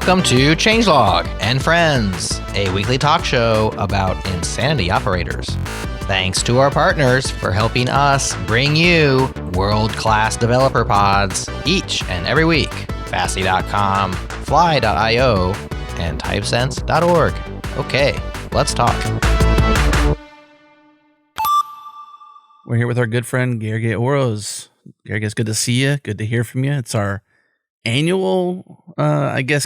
Welcome to Changelog and Friends, a weekly talk show about insanity operators. Thanks to our partners for helping us bring you world-class developer pods each and every week. Fastly.com, Fly.io, and Typesense.org. Okay, let's talk. We're here with our good friend, Gergely Orosz. Gergely, it's good to see you. Good to hear from you. It's our annual,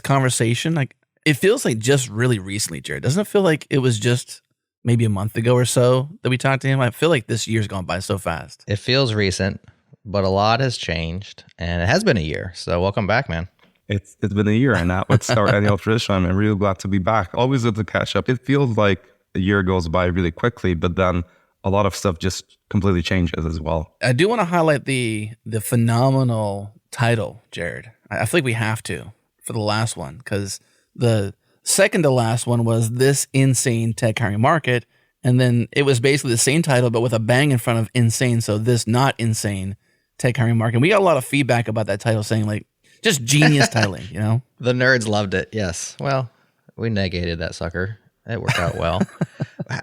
conversation. It feels like just really recently, Jared. Doesn't it feel like it was just maybe a month ago or so that we talked to him? I feel like this year's gone by so fast. It feels recent, but a lot has changed, and it has been a year. So welcome back, man. It's been a year, and now it's our annual tradition. I'm really glad to be back. Always good to catch up. It feels like a year goes by really quickly, but then a lot of stuff just completely changes as well. I do want to highlight the phenomenal title, Jared. I feel like we have to for the last one, because the second to last one was This Insane Tech Hiring Market, and then it was basically the same title but with a bang in front of insane, so This Not Insane Tech Hiring Market. We got a lot of feedback about that title saying like just genius titling, you know? The nerds loved it, yes. Well, we negated that sucker. It worked out well.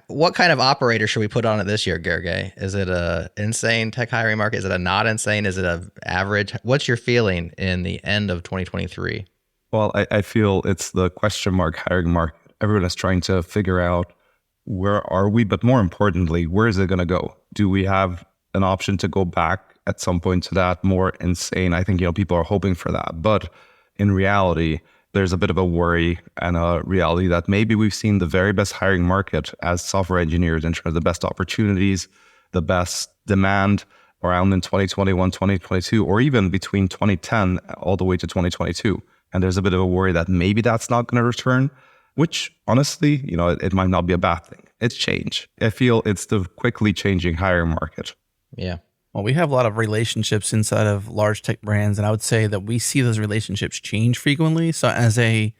What kind of operator should we put on it this year, Gergely? Is it a insane tech hiring market? Is it a not insane? Is it a average? What's your feeling in the end of 2023? Well, I feel it's the question mark hiring market. Everyone is trying to figure out where are we, but more importantly, where is it going to go? Do we have an option to go back at some point to that more insane? I think, people are hoping for that. But in reality, there's a bit of a worry and a reality that maybe we've seen the very best hiring market as software engineers in terms of the best opportunities, the best demand around in 2021, 2022, or even between 2010 all the way to 2022. And there's a bit of a worry that maybe that's not going to return, which honestly, it might not be a bad thing. It's change. I feel it's the quickly changing hiring market. Yeah. Well, we have a lot of relationships inside of large tech brands, and I would say that we see those relationships change frequently. So as an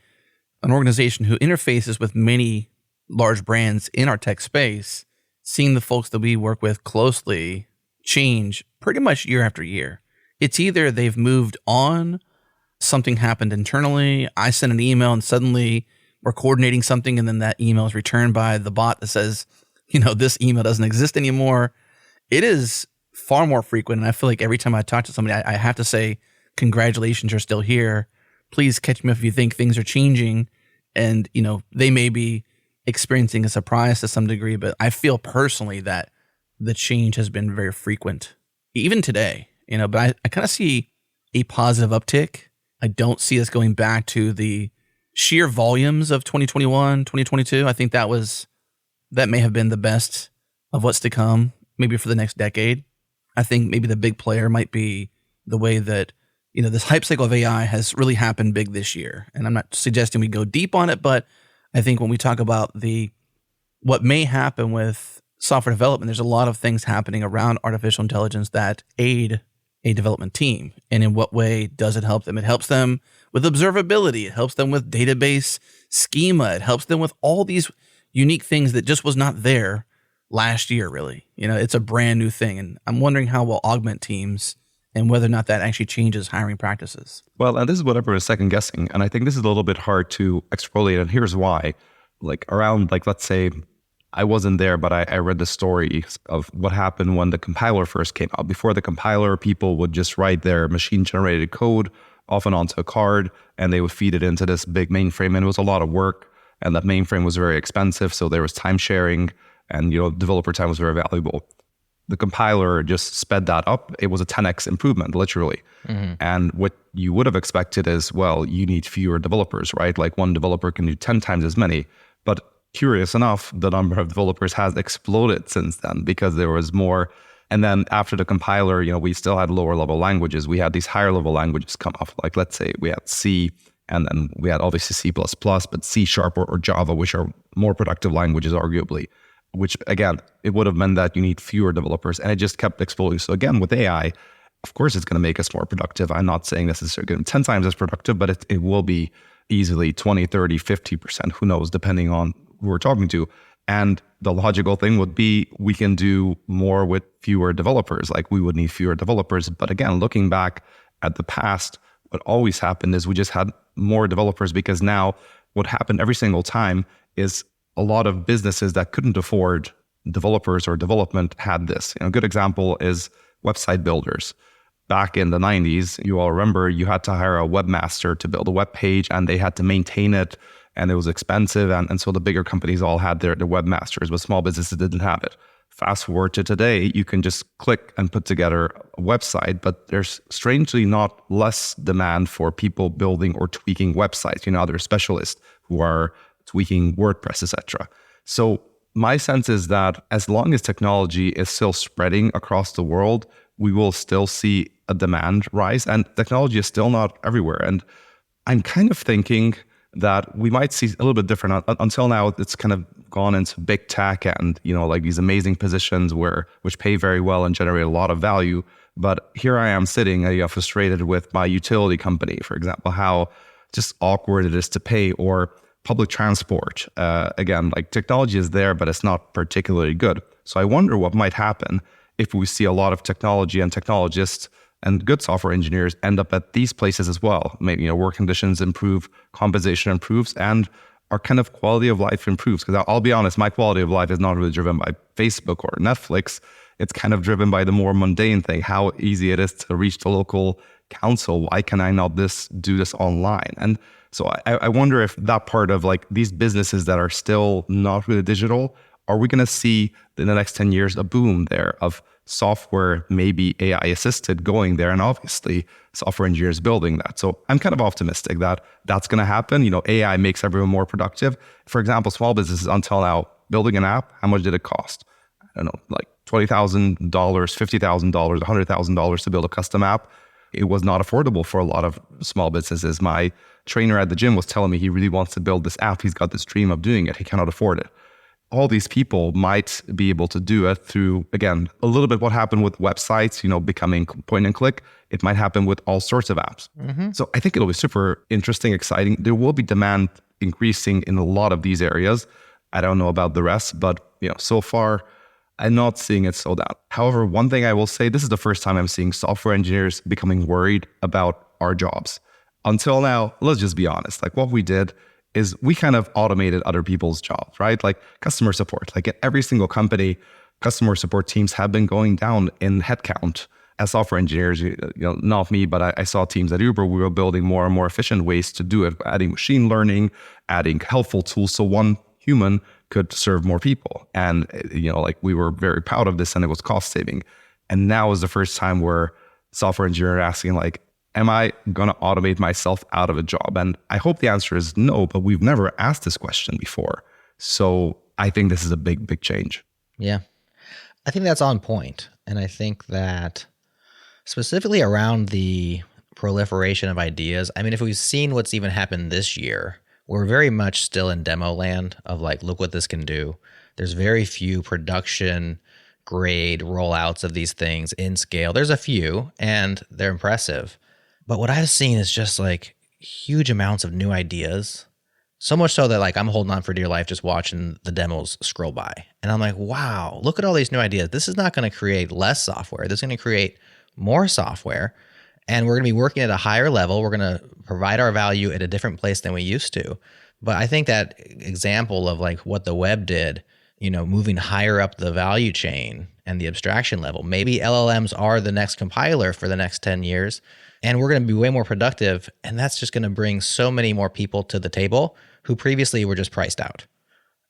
organization who interfaces with many large brands in our tech space, seeing the folks that we work with closely change pretty much year after year. It's either they've moved on, something happened internally, I sent an email and suddenly we're coordinating something, and then that email is returned by the bot that says, this email doesn't exist anymore. It is far more frequent, and I feel like every time I talk to somebody, I have to say, congratulations, you're still here. Please catch me if you think things are changing. And, they may be experiencing a surprise to some degree, but I feel personally that the change has been very frequent, even today, but I kind of see a positive uptick. I don't see us going back to the sheer volumes of 2021, 2022. I think that may have been the best of what's to come, maybe for the next decade. I think maybe the big player might be the way that, this hype cycle of AI has really happened big this year. And I'm not suggesting we go deep on it, but I think when we talk about what may happen with software development, there's a lot of things happening around artificial intelligence that aid a development team. And in what way does it help them? It helps them with observability. It helps them with database schema. It helps them with all these unique things that just was not there last year, really. It's a brand new thing. And I'm wondering how we'll augment teams and whether or not that actually changes hiring practices. Well, and this is what everyone is second guessing. And I think this is a little bit hard to extrapolate. And here's why. Let's say I wasn't there, but I read the story of what happened when the compiler first came out. Before the compiler, people would just write their machine-generated code often onto a card, and they would feed it into this big mainframe. And it was a lot of work, and that mainframe was very expensive. So there was time sharing, and developer time was very valuable. The compiler just sped that up. It was a 10x improvement, literally. Mm-hmm. And what you would have expected is, well, you need fewer developers, right? Like one developer can do 10 times as many. But curious enough, the number of developers has exploded since then because there was more. And then after the compiler, we still had lower level languages. We had these higher level languages come off. Like, let's say we had C, and then we had obviously C++, but C# or Java, which are more productive languages, arguably. Which, again, it would have meant that you need fewer developers, and it just kept exploding. So again, with AI, of course, it's going to make us more productive. I'm not saying necessarily going to be 10 times as productive, but it will be easily 20, 30, 50%, who knows, depending on who we're talking to. And the logical thing would be we can do more with fewer developers. Like we would need fewer developers. But again, looking back at the past, what always happened is we just had more developers, because now what happened every single time is a lot of businesses that couldn't afford developers or development had this. A good example is website builders. Back in the 90s, you all remember you had to hire a webmaster to build a web page, and they had to maintain it, and it was expensive. And so the bigger companies all had their webmasters, but small businesses didn't have it. Fast forward to today, you can just click and put together a website, but there's strangely not less demand for people building or tweaking websites. There's specialists who are tweaking WordPress, etc. So my sense is that as long as technology is still spreading across the world, we will still see a demand rise, and technology is still not everywhere. And I'm kind of thinking that we might see a little bit different. Until now, it's kind of gone into big tech and, like these amazing positions which pay very well and generate a lot of value. But here I am sitting, frustrated with my utility company, for example, how just awkward it is to pay, or public transport. Again, like technology is there, but it's not particularly good. So I wonder what might happen if we see a lot of technology and technologists and good software engineers end up at these places as well. Maybe, work conditions improve, compensation improves, and our kind of quality of life improves. Because I'll be honest, my quality of life is not really driven by Facebook or Netflix. It's kind of driven by the more mundane thing, how easy it is to reach the local council. Why can I not do this online? And so I wonder if that part of like these businesses that are still not really digital, are we going to see in the next 10 years a boom there of software, maybe AI assisted, going there, and obviously software engineers building that. So I'm kind of optimistic that that's going to happen. AI makes everyone more productive. For example, small businesses until now, building an app, how much did it cost? I don't know, like $20,000, $50,000, $100,000 to build a custom app. It was not affordable for a lot of small businesses. My trainer at the gym was telling me he really wants to build this app. He's got this dream of doing it. He cannot afford it. All these people might be able to do it through, again, a little bit what happened with websites, becoming point and click. It might happen with all sorts of apps. Mm-hmm. So I think it'll be super interesting, exciting. There will be demand increasing in a lot of these areas. I don't know about the rest, but so far I'm not seeing it slow down. However, one thing I will say, this is the first time I'm seeing software engineers becoming worried about our jobs. Until now, let's just be honest, like what we did is we kind of automated other people's jobs, right? Like customer support, like at every single company, customer support teams have been going down in headcount. As software engineers, not me, but I saw teams at Uber, we were building more and more efficient ways to do it, adding machine learning, adding helpful tools so one human could serve more people. And, like we were very proud of this and it was cost saving. And now is the first time where software engineers are asking like, am I going to automate myself out of a job? And I hope the answer is no, but we've never asked this question before. So I think this is a big, big change. Yeah, I think that's on point. And I think that specifically around the proliferation of ideas, I mean, if we've seen what's even happened this year, we're very much still in demo land of like, look what this can do. There's very few production grade rollouts of these things in scale. There's a few and they're impressive. But what I've seen is just like huge amounts of new ideas. So much so that like I'm holding on for dear life just watching the demos scroll by. And I'm like, wow, look at all these new ideas. This is not going to create less software. This is going to create more software. And we're going to be working at a higher level. We're going to provide our value at a different place than we used to. But I think that example of like what the web did, moving higher up the value chain and the abstraction level, maybe LLMs are the next compiler for the next 10 years. And we're going to be way more productive. And that's just going to bring so many more people to the table who previously were just priced out.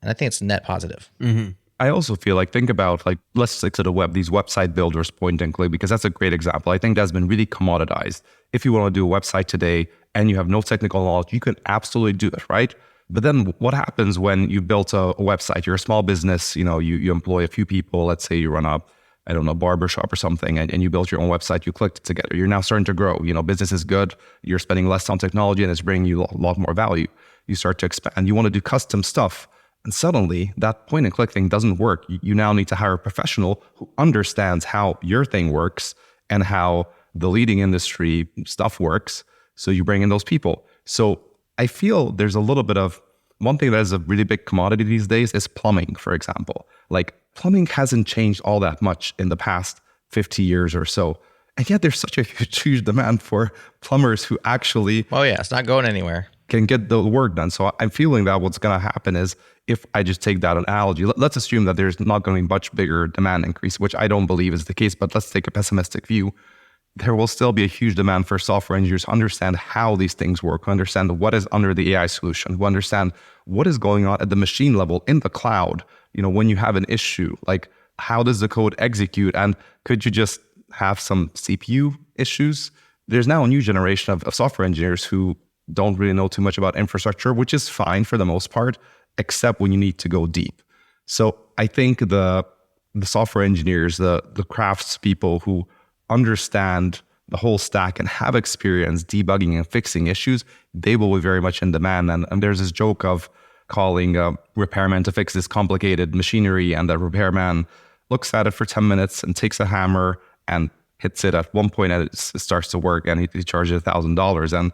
And I think it's net positive. Mm-hmm. I also feel like, think about like, let's stick to the web, these website builders point and click, because that's a great example. I think that's been really commoditized. If you want to do a website today and you have no technical knowledge, you can absolutely do it, right? But then what happens when you built a website? You're a small business, you employ a few people. Let's say you run a barbershop or something, and you built your own website, you clicked it together. You're now starting to grow. Business is good. You're spending less on technology and it's bringing you a lot more value. You start to expand. You want to do custom stuff. And suddenly that point and click thing doesn't work. You now need to hire a professional who understands how your thing works and how the leading industry stuff works. So you bring in those people. So I feel there's a little bit of one thing that is a really big commodity these days is plumbing, for example. Like plumbing hasn't changed all that much in the past 50 years or so. And yet there's such a huge demand for plumbers who actually Oh yeah, it's not going anywhere. can get the work done. So I'm feeling that what's going to happen is, if I just take that analogy, let's assume that there's not going to be much bigger demand increase, which I don't believe is the case, but let's take a pessimistic view. There will still be a huge demand for software engineers to understand how these things work, who understand what is under the AI solution, who understand what is going on at the machine level in the cloud. When you have an issue, like how does the code execute? And could you just have some CPU issues? There's now a new generation of software engineers who don't really know too much about infrastructure, which is fine for the most part, except when you need to go deep. So I think the software engineers, the crafts people who understand the whole stack and have experience debugging and fixing issues, they will be very much in demand. And there's this joke of calling a repairman to fix this complicated machinery, and the repairman looks at it for 10 minutes and takes a hammer and hits it at one point, and it starts to work, and he charges $1,000. And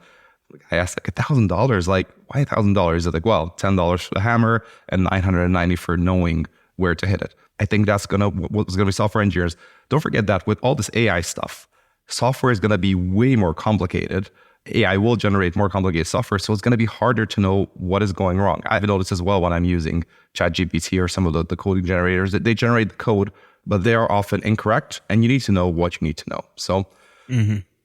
I asked, like, $1,000? Like, why $1,000? He's like, well, $10 for the hammer and $990 for knowing where to hit it. I think that's what's gonna be software engineers. Don't forget that with all this AI stuff, software is gonna be way more complicated. AI will generate more complicated software, so it's gonna be harder to know what is going wrong. I've noticed as well when I'm using ChatGPT or some of the coding generators that they generate the code, but they are often incorrect, and you need to know what you need to know. So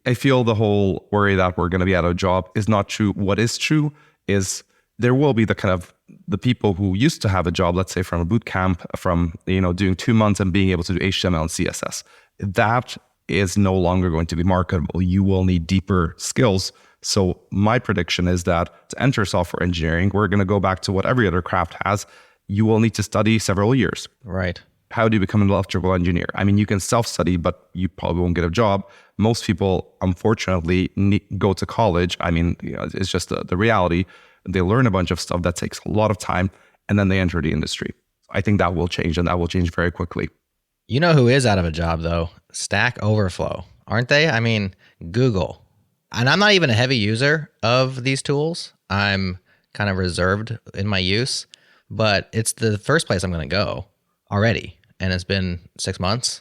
I feel the whole worry that we're going to be out of a job is not true. What is true is there will be the people who used to have a job, let's say from a boot camp, from doing 2 months and being able to do HTML and CSS. That is no longer going to be marketable. You will need deeper skills. So my prediction is that to enter software engineering, we're going to go back to what every other craft has. You will need to study several years. Right. How do you become an electrical engineer? I mean, you can self-study, but you probably won't get a job. Most people, unfortunately, go to college. I mean, it's just the reality. They learn a bunch of stuff that takes a lot of time, and then they enter the industry. I think that will change, and that will change very quickly. You know who is out of a job, though? Stack Overflow, aren't they? I mean, Google. And I'm not even a heavy user of these tools. I'm kind of reserved in my use, but it's the first place I'm going to go already. And it's been 6 months.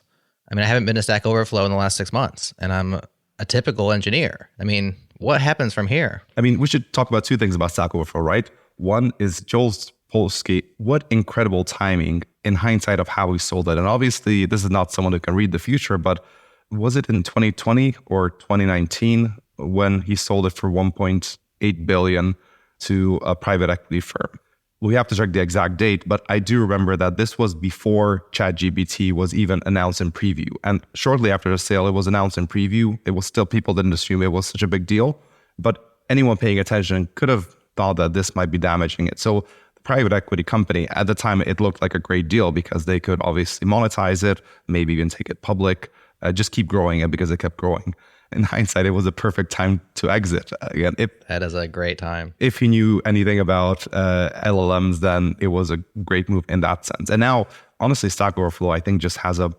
I mean, I haven't been to Stack Overflow in the last 6 months, and I'm a typical engineer. I mean, what happens from here? I mean, we should talk about two things about Stack Overflow, right? One is Joel's Polsky. What incredible timing in hindsight of how he sold it. And obviously, this is not someone who can read the future, but was it in 2020 or 2019 when he sold it for $1.8 billion to a private equity firm? We have to check the exact date, but I do remember that this was before ChatGPT was even announced in preview. And shortly after the sale, it was announced in preview. It was still, people didn't assume it was such a big deal, but anyone paying attention could have thought that this might be damaging it. So the private equity company, at the time, it looked like a great deal because they could obviously monetize it, maybe even take it public, just keep growing it because it kept growing. In hindsight, it was a perfect time to exit. Again, that is a great time. If you knew anything about LLMs, then it was a great move in that sense. And now, honestly, Stack Overflow, I think, just has a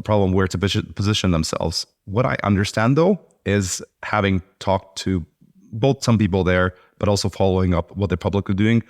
problem where to position themselves. What I understand, though, is having talked to both some people there, but also following up what they're publicly doing,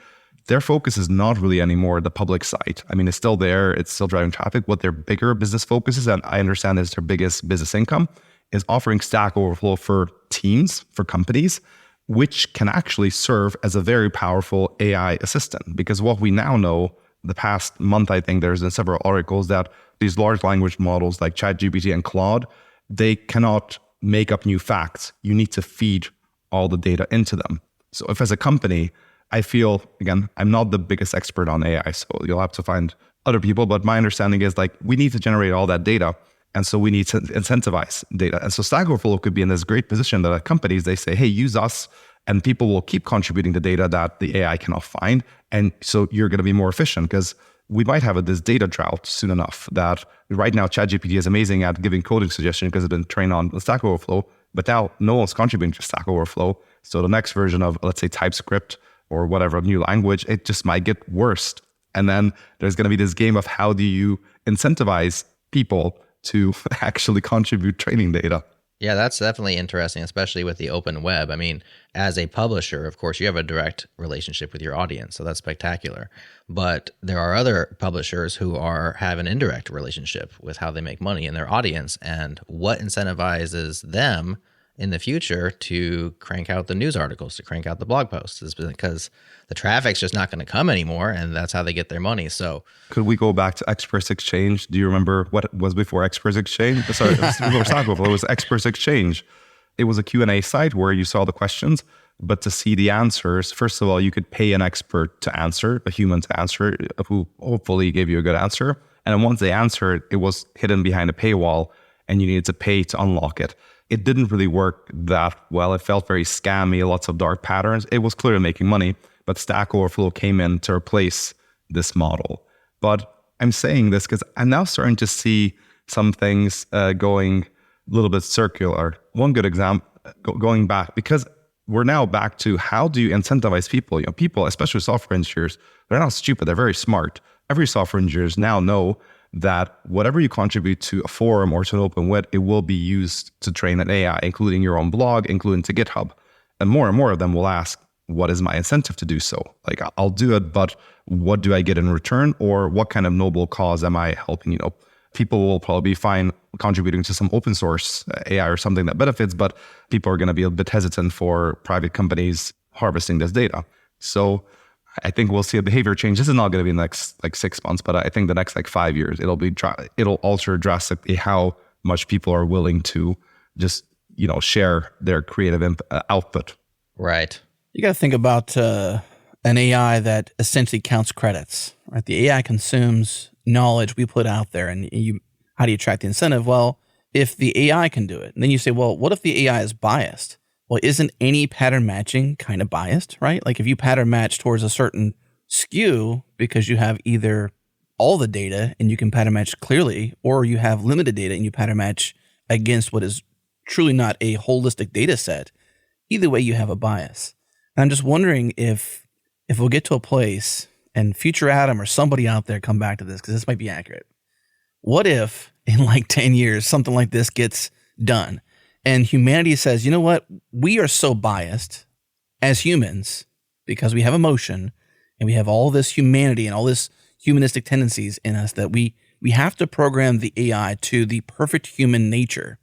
their focus is not really anymore the public side. I mean, it's still there. It's still driving traffic. What their bigger business focus is, and I understand is their biggest business income, is offering Stack Overflow for teams, for companies, which can actually serve as a very powerful AI assistant. Because what we now know, the past month, I think there's been several articles that these large language models like ChatGPT and Claude, they cannot make up new facts. You need to feed all the data into them. So if as a company, I feel, again, I'm not the biggest expert on AI, so you'll have to find other people, but my understanding is like, we need to generate all that data. And so we need to incentivize data. And so Stack Overflow could be in this great position that at companies, they say, hey, use us, and people will keep contributing the data that the AI cannot find. And so you're going to be more efficient because we might have this data drought soon enough that right now ChatGPT is amazing at giving coding suggestions because it's been trained on Stack Overflow, but now no one's contributing to Stack Overflow. So the next version of, let's say, TypeScript or whatever new language, it just might get worse. And then there's going to be this game of how do you incentivize people to actually contribute training data. Yeah, that's definitely interesting, especially with the open web. I mean, as a publisher, of course, you have a direct relationship with your audience, so that's spectacular. But there are other publishers who have an indirect relationship with how they make money in their audience, and what incentivizes them in the future to crank out the news articles, to crank out the blog posts, is because the traffic's just not going to come anymore, and that's how they get their money. So could we go back to Express Exchange? Do you remember what was before Express Exchange? Sorry, it was Express Exchange. It was a Q&A site where you saw the questions, but to see the answers, first of all, you could pay an expert to answer, a human to answer, who hopefully gave you a good answer. And then once they answered, it was hidden behind a paywall, and you needed to pay to unlock it. It didn't really work that well. It felt very scammy, lots of dark patterns. It was clearly making money, but Stack Overflow came in to replace this model. But I'm saying this because I'm now starting to see some things going a little bit circular. One good example, going back, because we're now back to how do you incentivize people? You know, people, especially software engineers, they're not stupid. They're very smart. Every software engineers now know that whatever you contribute to a forum or to an open web, it will be used to train an AI, including your own blog, including to GitHub. And more of them will ask, what is my incentive to do so? Like, I'll do it, but what do I get in return? Or what kind of noble cause am I helping? You know, people will probably be fine contributing to some open source AI or something that benefits, but people are going to be a bit hesitant for private companies harvesting this data. So I think we'll see a behavior change. This is not going to be in the next 6 months, but I think the next 5 years, it'll alter drastically how much people are willing to just, share their creative output. Right. You got to think about an AI that essentially counts credits, right? The AI consumes knowledge we put out there, and how do you track the incentive? Well, if the AI can do it, and then you say, well, what if the AI is biased? Well, isn't any pattern matching kind of biased, right? Like if you pattern match towards a certain skew because you have either all the data and you can pattern match clearly, or you have limited data and you pattern match against what is truly not a holistic data set, either way you have a bias. And I'm just wondering if we'll get to a place, and future Adam or somebody out there come back to this, because this might be accurate. What if in 10 years something like this gets done? And humanity says, you know what? We are so biased as humans because we have emotion and we have all this humanity and all this humanistic tendencies in us that we have to program the AI to the perfect human nature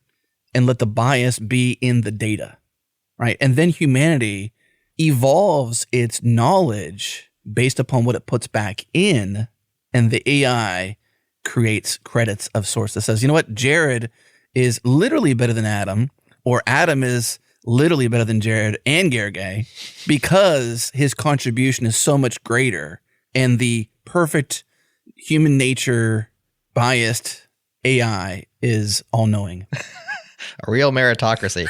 and let the bias be in the data, right? And then humanity evolves its knowledge based upon what it puts back in, and the AI creates credits of sorts that says, you know what? Jared is literally better than Adam, or Adam is literally better than Jared and Gergely because his contribution is so much greater, and the perfect human nature biased AI is all-knowing. A real meritocracy.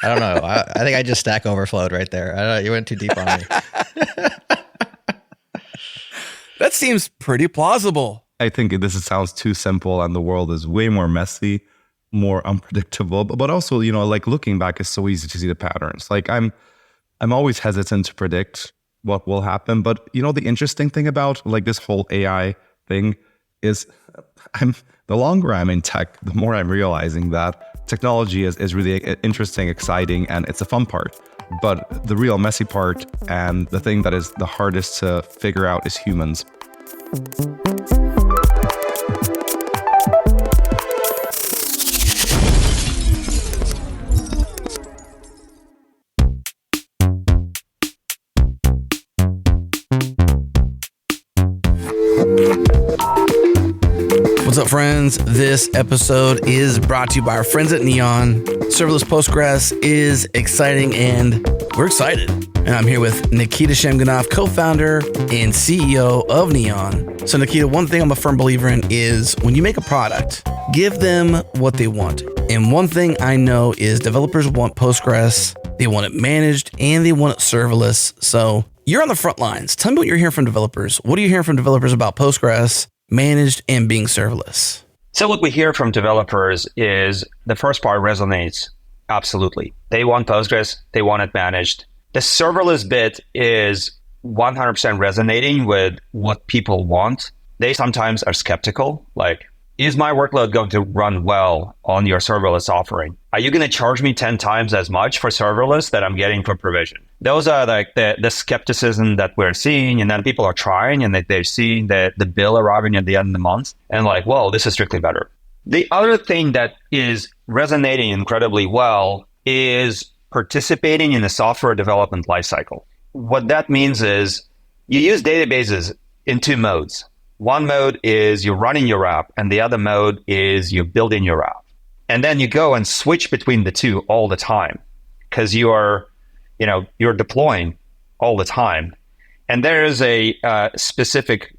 I don't know. I think I just Stack Overflowed right there. I don't know. You went too deep on me. That seems pretty plausible. I think sounds too simple, and the world is way more messy, more unpredictable. But also, looking back, it's so easy to see the patterns. I'm always hesitant to predict what will happen. But the interesting thing about this whole AI thing is, the longer I'm in tech, the more I'm realizing that technology is really interesting, exciting, and it's a fun part. But the real messy part, and the thing that is the hardest to figure out, is humans. What's up, friends? This episode is brought to you by our friends at Neon. Serverless Postgres is exciting, and we're excited. And I'm here with Nikita Shemganov, co-founder and CEO of Neon. So Nikita, one thing I'm a firm believer in is when you make a product, give them what they want. And one thing I know is developers want Postgres, they want it managed, and they want it serverless. So you're on the front lines. Tell me what you're hearing from developers. What are you hearing from developers about Postgres managed and being serverless? So what we hear from developers is the first part resonates. Absolutely. They want Postgres. They want it managed. The serverless bit is 100% resonating with what people want. They sometimes are skeptical, like, is my workload going to run well on your serverless offering? Are you going to charge me 10 times as much for serverless that I'm getting for provision? Those are like the skepticism that we're seeing. And then people are trying and they're seeing the bill arriving at the end of the month and like, whoa, this is strictly better. The other thing that is resonating incredibly well is participating in the software development lifecycle. What that means is you use databases in two modes. One mode is you're running your app, and the other mode is you're building your app. And then you go and switch between the two all the time because you're deploying all the time. And there is a specific,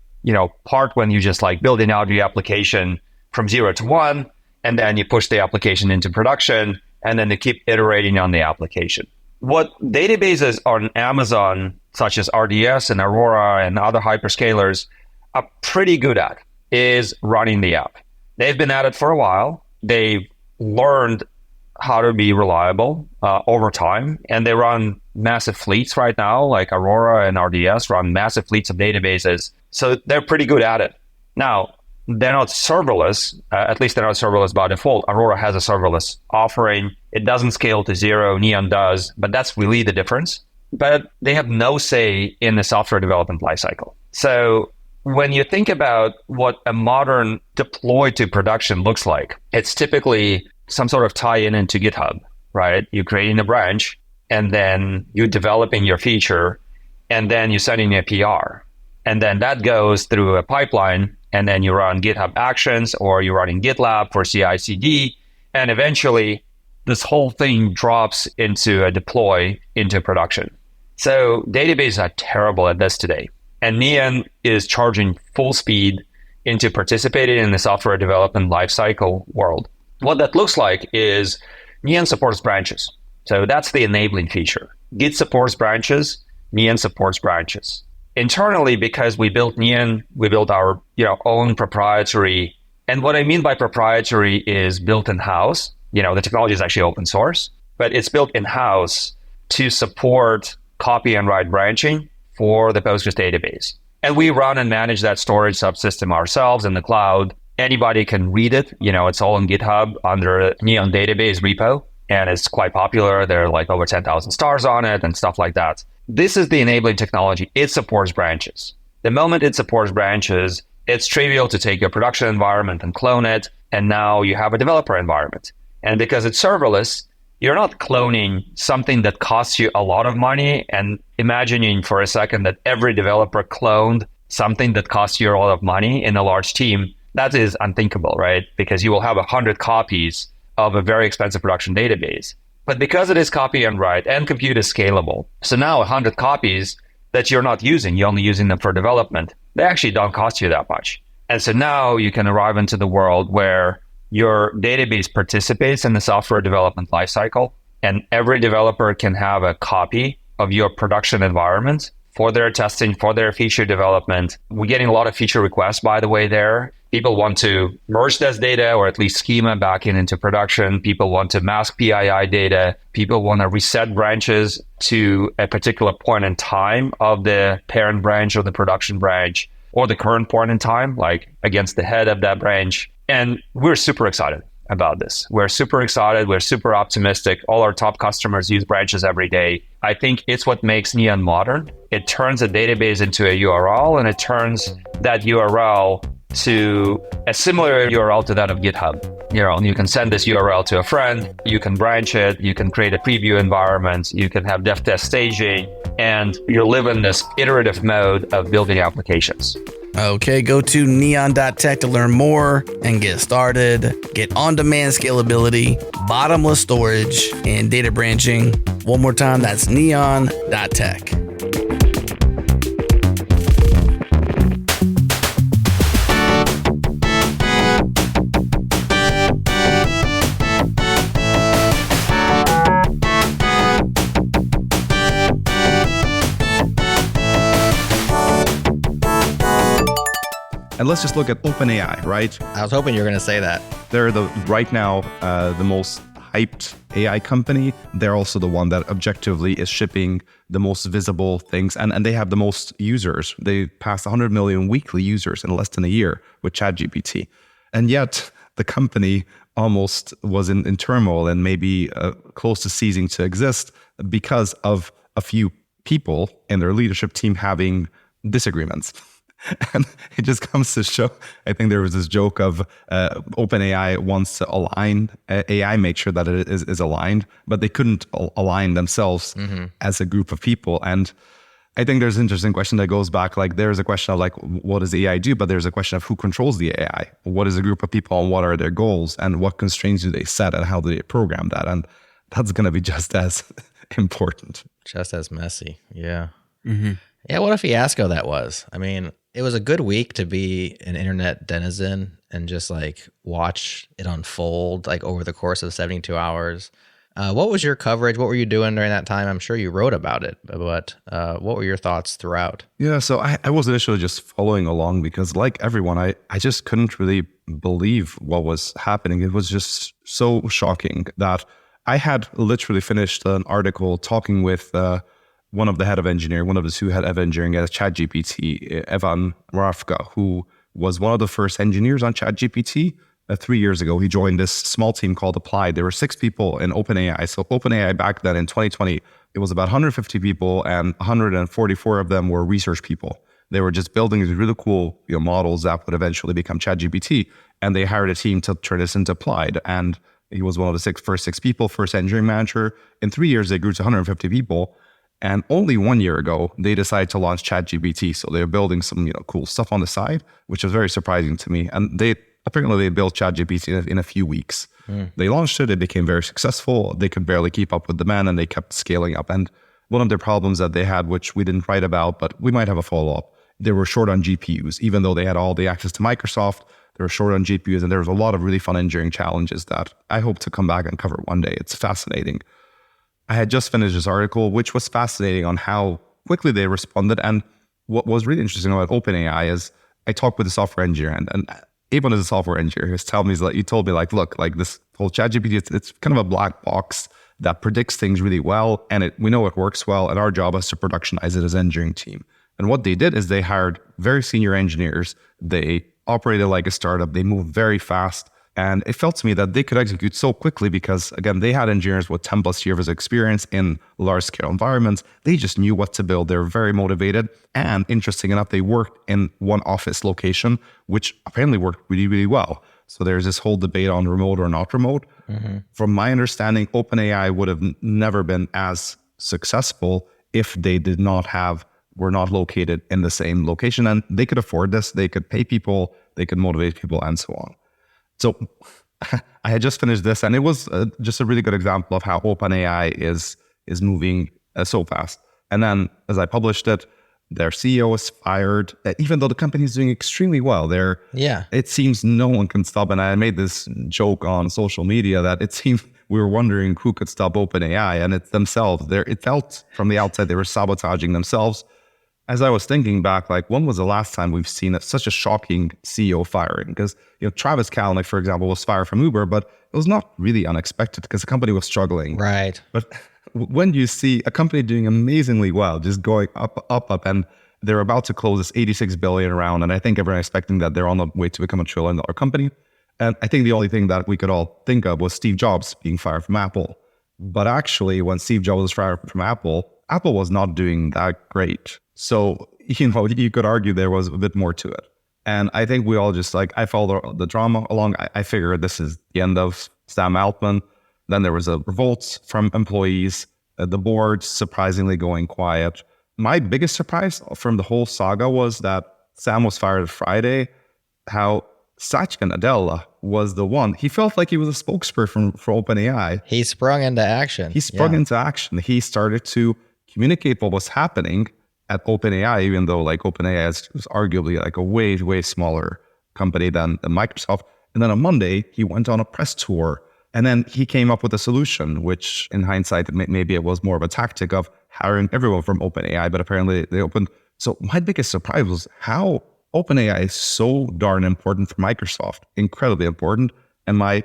part when you just like building out your application from 0 to 1, and then you push the application into production, and then you keep iterating on the application. What databases on Amazon, such as RDS and Aurora and other hyperscalers, are pretty good at is running the app. They've been at it for a while. They've learned how to be reliable over time, and they run massive fleets right now, like Aurora and RDS run massive fleets of databases. So they're pretty good at it. Now, they're not serverless, at least they're not serverless by default. Aurora has a serverless offering. It doesn't scale to zero, Neon does, but that's really the difference. But they have no say in the software development lifecycle. So when you think about what a modern deploy to production looks like, it's typically some sort of tie-in into GitHub, right? You're creating a branch, and then you're developing your feature, and then you're sending a PR. And then that goes through a pipeline, and then you run GitHub Actions, or you're running GitLab for CI/CD, and eventually this whole thing drops into a deploy into production. So databases are terrible at this today. And Neon is charging full speed into participating in the software development lifecycle world. What that looks like is Neon supports branches. So that's the enabling feature. Git supports branches, Neon supports branches. Internally, because we built Neon, we built our own proprietary, and what I mean by proprietary is built in-house. The technology is actually open source, but it's built in-house to support copy and write branching for the Postgres database. And we run and manage that storage subsystem ourselves in the cloud. Anybody can read it. It's all on GitHub under a Neon database repo, and it's quite popular. There are like over 10,000 stars on it and stuff like that. This is the enabling technology. It supports branches. The moment it supports branches, it's trivial to take your production environment and clone it, and now you have a developer environment. And because it's serverless, you're not cloning something that costs you a lot of money and imagining for a second that every developer cloned something that costs you a lot of money in a large team. That is unthinkable, right? Because you will have 100 copies of a very expensive production database. But because it is copy and write and compute is scalable, so now 100 copies that you're not using, you're only using them for development, they actually don't cost you that much. And so now you can arrive into the world where your database participates in the software development lifecycle, and every developer can have a copy of your production environment for their testing, for their feature development. We're getting a lot of feature requests, by the way, there. People want to merge this data or at least schema back into production. People want to mask PII data. People want to reset branches to a particular point in time of the parent branch or the production branch or the current point in time, like against the head of that branch. And we're super excited about this. We're super excited. We're super optimistic. All our top customers use branches every day. I think it's what makes Neon modern. It turns a database into a URL, and it turns that URL to a similar URL to that of GitHub. You can send this URL to a friend, you can branch it, you can create a preview environment, you can have dev test staging, and you live in this iterative mode of building applications. Okay, go to neon.tech to learn more and get started. Get on-demand scalability, bottomless storage, and data branching. One more time, that's neon.tech. And let's just look at OpenAI, right? I was hoping you were going to say that. They're right now the most hyped AI company. They're also the one that objectively is shipping the most visible things, and they have the most users. They passed 100 million weekly users in less than a year with ChatGPT. And yet the company almost was in turmoil and maybe close to ceasing to exist because of a few people in their leadership team having disagreements. And it just comes to show, I think there was this joke of OpenAI wants to align AI, make sure that it is aligned, but they couldn't align themselves as a group of people. And I think there's an interesting question that goes back, like there's a question of like, what does the AI do? But there's a question of who controls the AI? What is a group of people and what are their goals? And what constraints do they set and how do they program that? And that's going to be just as important. Just as messy. Yeah. Yeah, what a fiasco that was. I mean, it was a good week to be an internet denizen and just like watch it unfold like over the course of 72 hours. What was your coverage? What were you doing during that time? I'm sure you wrote about it, but what were your thoughts throughout? Yeah, so I was initially just following along because like everyone, I just couldn't really believe what was happening. It was just so shocking that I had literally finished an article talking with one of the head of engineering, one of the two head of engineering at ChatGPT, Evan Rafka, who was one of the first engineers on ChatGPT 3 years ago. He joined this small team called Applied. There were 6 people in OpenAI. So OpenAI back then in 2020, it was about 150 people and 144 of them were research people. They were just building these really cool models that would eventually become ChatGPT. And they hired a team to turn this into Applied. And he was one of the first six people, first engineering manager. In 3 years, they grew to 150 people. And only 1 year ago, they decided to launch ChatGPT. So they're building some cool stuff on the side, which was very surprising to me. And they built ChatGPT in a few weeks. They launched it. It became very successful. They could barely keep up with demand and they kept scaling up. And one of the problems that they had, which we didn't write about, but we might have a follow-up, they were short on GPUs. Even though they had all the access to Microsoft, they were short on GPUs. And there was a lot of really fun engineering challenges that I hope to come back and cover one day. It's fascinating. I had just finished this article, which was fascinating on how quickly they responded. And what was really interesting about OpenAI is I talked with a software engineer, and Avon is a software engineer. He told me like, look, like this whole ChatGPT, it's kind of a black box that predicts things really well, and we know it works well. And our job is to productionize it as an engineering team. And what they did is they hired very senior engineers. They operated like a startup. They moved very fast. And it felt to me that they could execute so quickly because, again, they had engineers with 10 plus years of experience in large scale environments. They just knew what to build. They were very motivated. And interesting enough, they worked in one office location, which apparently worked really, really well. So there's this whole debate on remote or not remote. From my understanding, OpenAI would have never been as successful if they were not located in the same location. And they could afford this. They could pay people, they could motivate people, and so on. So I had just finished this, and it was just a really good example of how OpenAI is moving so fast. And then as I published it, their CEO was fired, even though the company is doing extremely well. It seems no one can stop. And I made this joke on social media that it seemed we were wondering who could stop OpenAI, and it's themselves. It felt from the outside they were sabotaging themselves. As I was thinking back, like when was the last time we've seen such a shocking CEO firing? Because Travis Kalanick, for example, was fired from Uber, but it was not really unexpected because the company was struggling. Right. But when you see a company doing amazingly well, just going up, and they're about to close this $86 billion round, and I think everyone expecting that they're on the way to become a $1 trillion company. And I think the only thing that we could all think of was Steve Jobs being fired from Apple. But actually, when Steve Jobs was fired from Apple was not doing that great. So, you could argue there was a bit more to it. And I think we all just I followed the drama along. I figured this is the end of Sam Altman. Then there was a revolt from employees, the board surprisingly going quiet. My biggest surprise from the whole saga was that Sam was fired Friday, how Satya Nadella was the one. He felt like he was a spokesperson for OpenAI. He sprung into action. He started to communicate what was happening at OpenAI, even though OpenAI is arguably a way, way smaller company than Microsoft. And then on Monday, he went on a press tour, and then he came up with a solution, which in hindsight, maybe it was more of a tactic of hiring everyone from OpenAI, but apparently they opened. So my biggest surprise was how OpenAI is so darn important for Microsoft, incredibly important. And my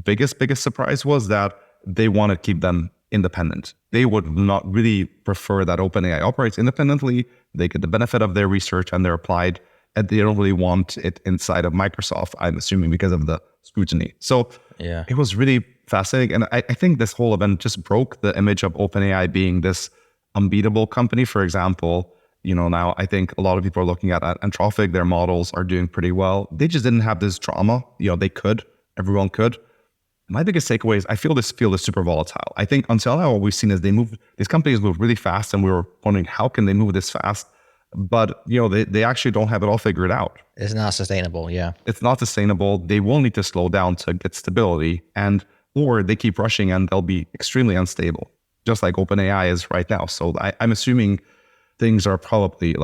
biggest surprise was that they want to keep them independent. They would not really prefer that OpenAI operates independently. They get the benefit of their research and their applied and they don't really want it inside of Microsoft, I'm assuming because of the scrutiny. So Yeah. it was really fascinating. And I think this whole event just broke the image of OpenAI being this unbeatable company. For example, now I think a lot of people are looking at Anthropic, their models are doing pretty well. They just didn't have this drama. Everyone could. My biggest takeaway is I feel this field is super volatile. I think until now, what we've seen is these companies move really fast, and we were wondering, how can they move this fast? But, they actually don't have it all figured out. It's not sustainable. Yeah. It's not sustainable. They will need to slow down to get stability, or they keep rushing and they'll be extremely unstable, just like OpenAI is right now. So I'm assuming things are probably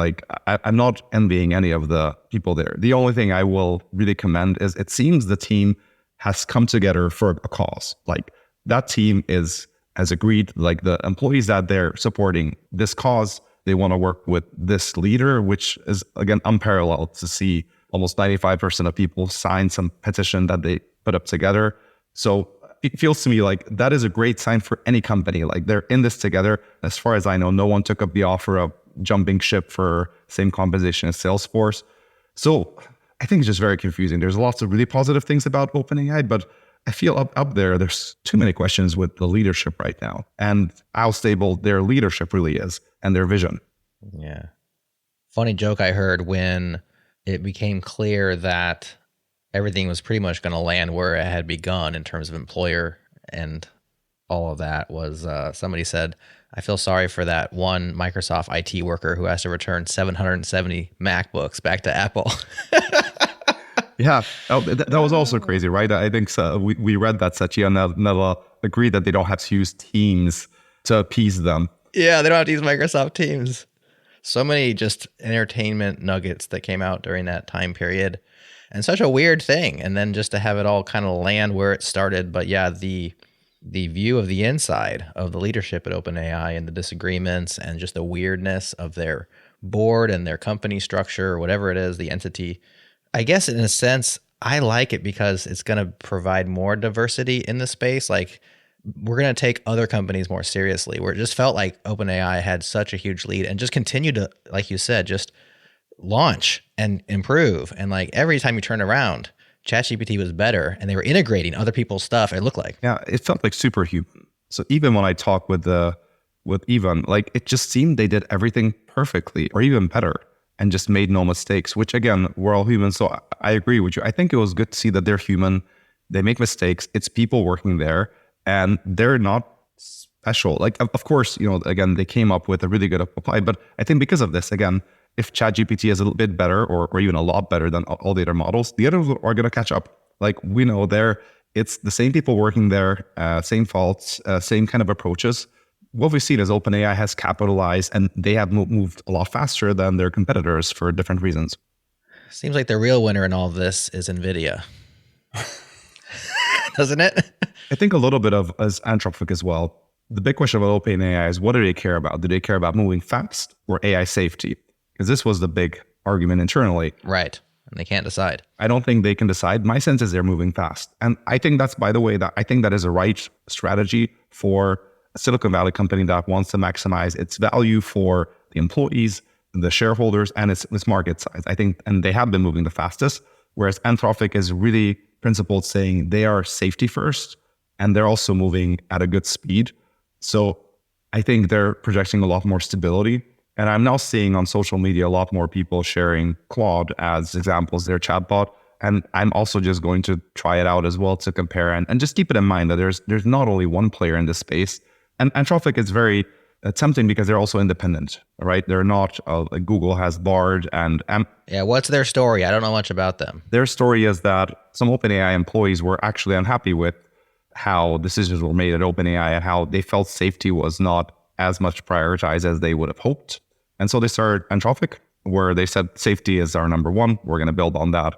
I'm not envying any of the people there. The only thing I will really commend is it seems the team has come together for a cause. Like that team has agreed, like the employees that they're supporting this cause, they want to work with this leader, which is, again, unparalleled to see almost 95% of people sign some petition that they put up together. So it feels to me like that is a great sign for any company. Like they're in this together. As far as I know, no one took up the offer of jumping ship for same compensation as Salesforce. So I think it's just very confusing. There's lots of really positive things about OpenAI, but I feel up there's too many questions with the leadership right now and how stable their leadership really is and their vision. Yeah. Funny joke I heard when it became clear that everything was pretty much going to land where it had begun in terms of employer and all of that was somebody said, I feel sorry for that one Microsoft IT worker who has to return 770 MacBooks back to Apple. Yeah, that was also crazy, right? I think so. We read that Satya Nadella agreed that they don't have to use Teams to appease them. Yeah, they don't have to use Microsoft Teams. So many just entertainment nuggets that came out during that time period. And such a weird thing. And then just to have it all kind of land where it started. But yeah, the view of the inside of the leadership at OpenAI and the disagreements and just the weirdness of their board and their company structure or whatever it is, the entity. I guess in a sense, I like it because it's going to provide more diversity in the space. Like we're going to take other companies more seriously, where it just felt like OpenAI had such a huge lead and just continued to, like you said, just launch and improve. And like every time you turn around, ChatGPT was better and they were integrating other people's stuff. It looked like. Yeah, it felt like superhuman. So even when I talked with Ivan, like it just seemed they did everything perfectly or even better and just made no mistakes, which again, we're all human. So I agree with you. I think it was good to see that they're human. They make mistakes. It's people working there and they're not special. Like, of course, again, they came up with a really good reply, but I think because of this, again, if ChatGPT is a little bit better or even a lot better than all the other models, the others are going to catch up. Like we know it's the same people working there, same faults, same kind of approaches. What we've seen is OpenAI has capitalized and they have moved a lot faster than their competitors for different reasons. Seems like the real winner in all of this is NVIDIA. Doesn't it? I think a little bit of as Anthropic as well. The big question about OpenAI is what do they care about? Do they care about moving fast or AI safety? Because this was the big argument internally. Right. And they can't decide. I don't think they can decide. My sense is they're moving fast. And I think that's, by the way, I think that is a right strategy for a Silicon Valley company that wants to maximize its value for the employees, the shareholders, and its market size. I think, and they have been moving the fastest, whereas Anthropic is really principled, saying they are safety first, and they're also moving at a good speed. So I think they're projecting a lot more stability. And I'm now seeing on social media a lot more people sharing Claude as examples, their chatbot. And I'm also just going to try it out as well to compare and just keep it in mind that there's not only one player in this space. And Anthropic is very tempting because they're also independent, right? They're not, like Google has Bard and... Yeah, what's their story? I don't know much about them. Their story is that some OpenAI employees were actually unhappy with how decisions were made at OpenAI and how they felt safety was not as much prioritized as they would have hoped. And so they started Anthropic, where they said safety is our number one. We're going to build on that.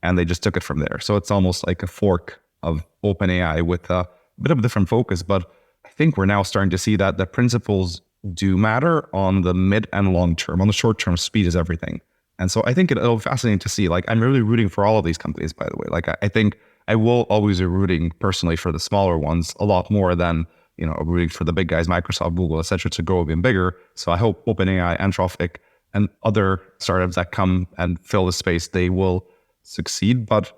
And they just took it from there. So it's almost like a fork of OpenAI with a bit of a different focus. But I think we're now starting to see that the principles do matter on the mid and long term. On the short term, speed is everything. And so I think it'll be fascinating to see. Like, I'm really rooting for all of these companies, by the way. Like, I think I will always be rooting personally for the smaller ones a lot more than rooting for the big guys, Microsoft, Google, etc., to grow even bigger. So I hope OpenAI, Anthropic, and other startups that come and fill the space, they will succeed. But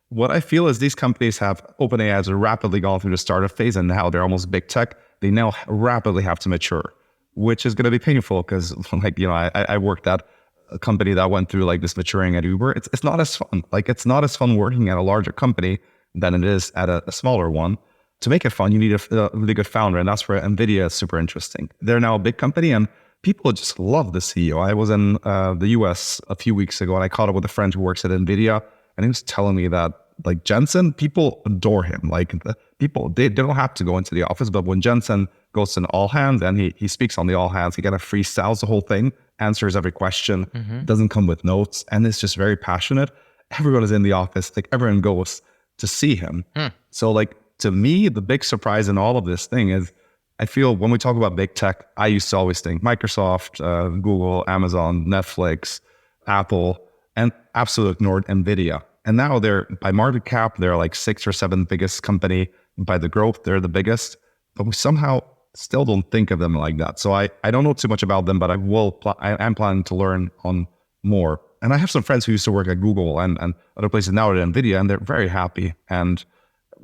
what I feel is these companies OpenAI has rapidly gone through the startup phase, and now they're almost big tech. They now rapidly have to mature, which is going to be painful because, I worked at a company that went through like this maturing at Uber. It's not as fun. Like, it's not as fun working at a larger company than it is at a smaller one. To make it fun, you need a really good founder, and that's where NVIDIA is super interesting. They're now a big company, and people just love the CEO. I was in the US a few weeks ago, and I caught up with a friend who works at NVIDIA, and he was telling me that, like, Jensen, people adore him. Like, they don't have to go into the office, but when Jensen goes to an all hands and he speaks on the all hands, he kind of freestyles the whole thing, answers every question, doesn't come with notes, and is just very passionate. Everyone is in the office, like everyone goes to see him. So, like, to me, the big surprise in all of this thing is, I feel when we talk about big tech, I used to always think Microsoft, Google, Amazon, Netflix, Apple, and absolutely ignored NVIDIA. And now they're, by market cap, they're like 6th or 7th biggest company. By the growth, they're the biggest. But we somehow still don't think of them like that. So I don't know too much about them, but I am planning to learn on more. And I have some friends who used to work at Google and other places now at NVIDIA, and they're very happy. And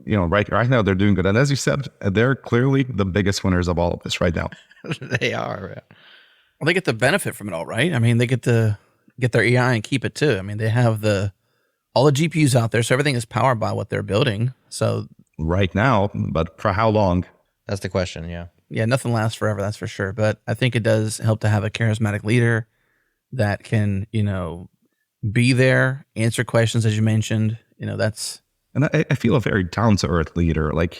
right now they're doing good. And as you said, they're clearly the biggest winners of all of this right now. They are. Well, they get the benefit from it all, right? I mean, they get to get their AI and keep it too. I mean, they have all the GPUs out there, so everything is powered by what they're building. So right now, but for how long? That's the question, yeah. Yeah, nothing lasts forever, that's for sure. But I think it does help to have a charismatic leader that can, be there, answer questions, as you mentioned. That's... And I feel a very down-to-earth leader. Like,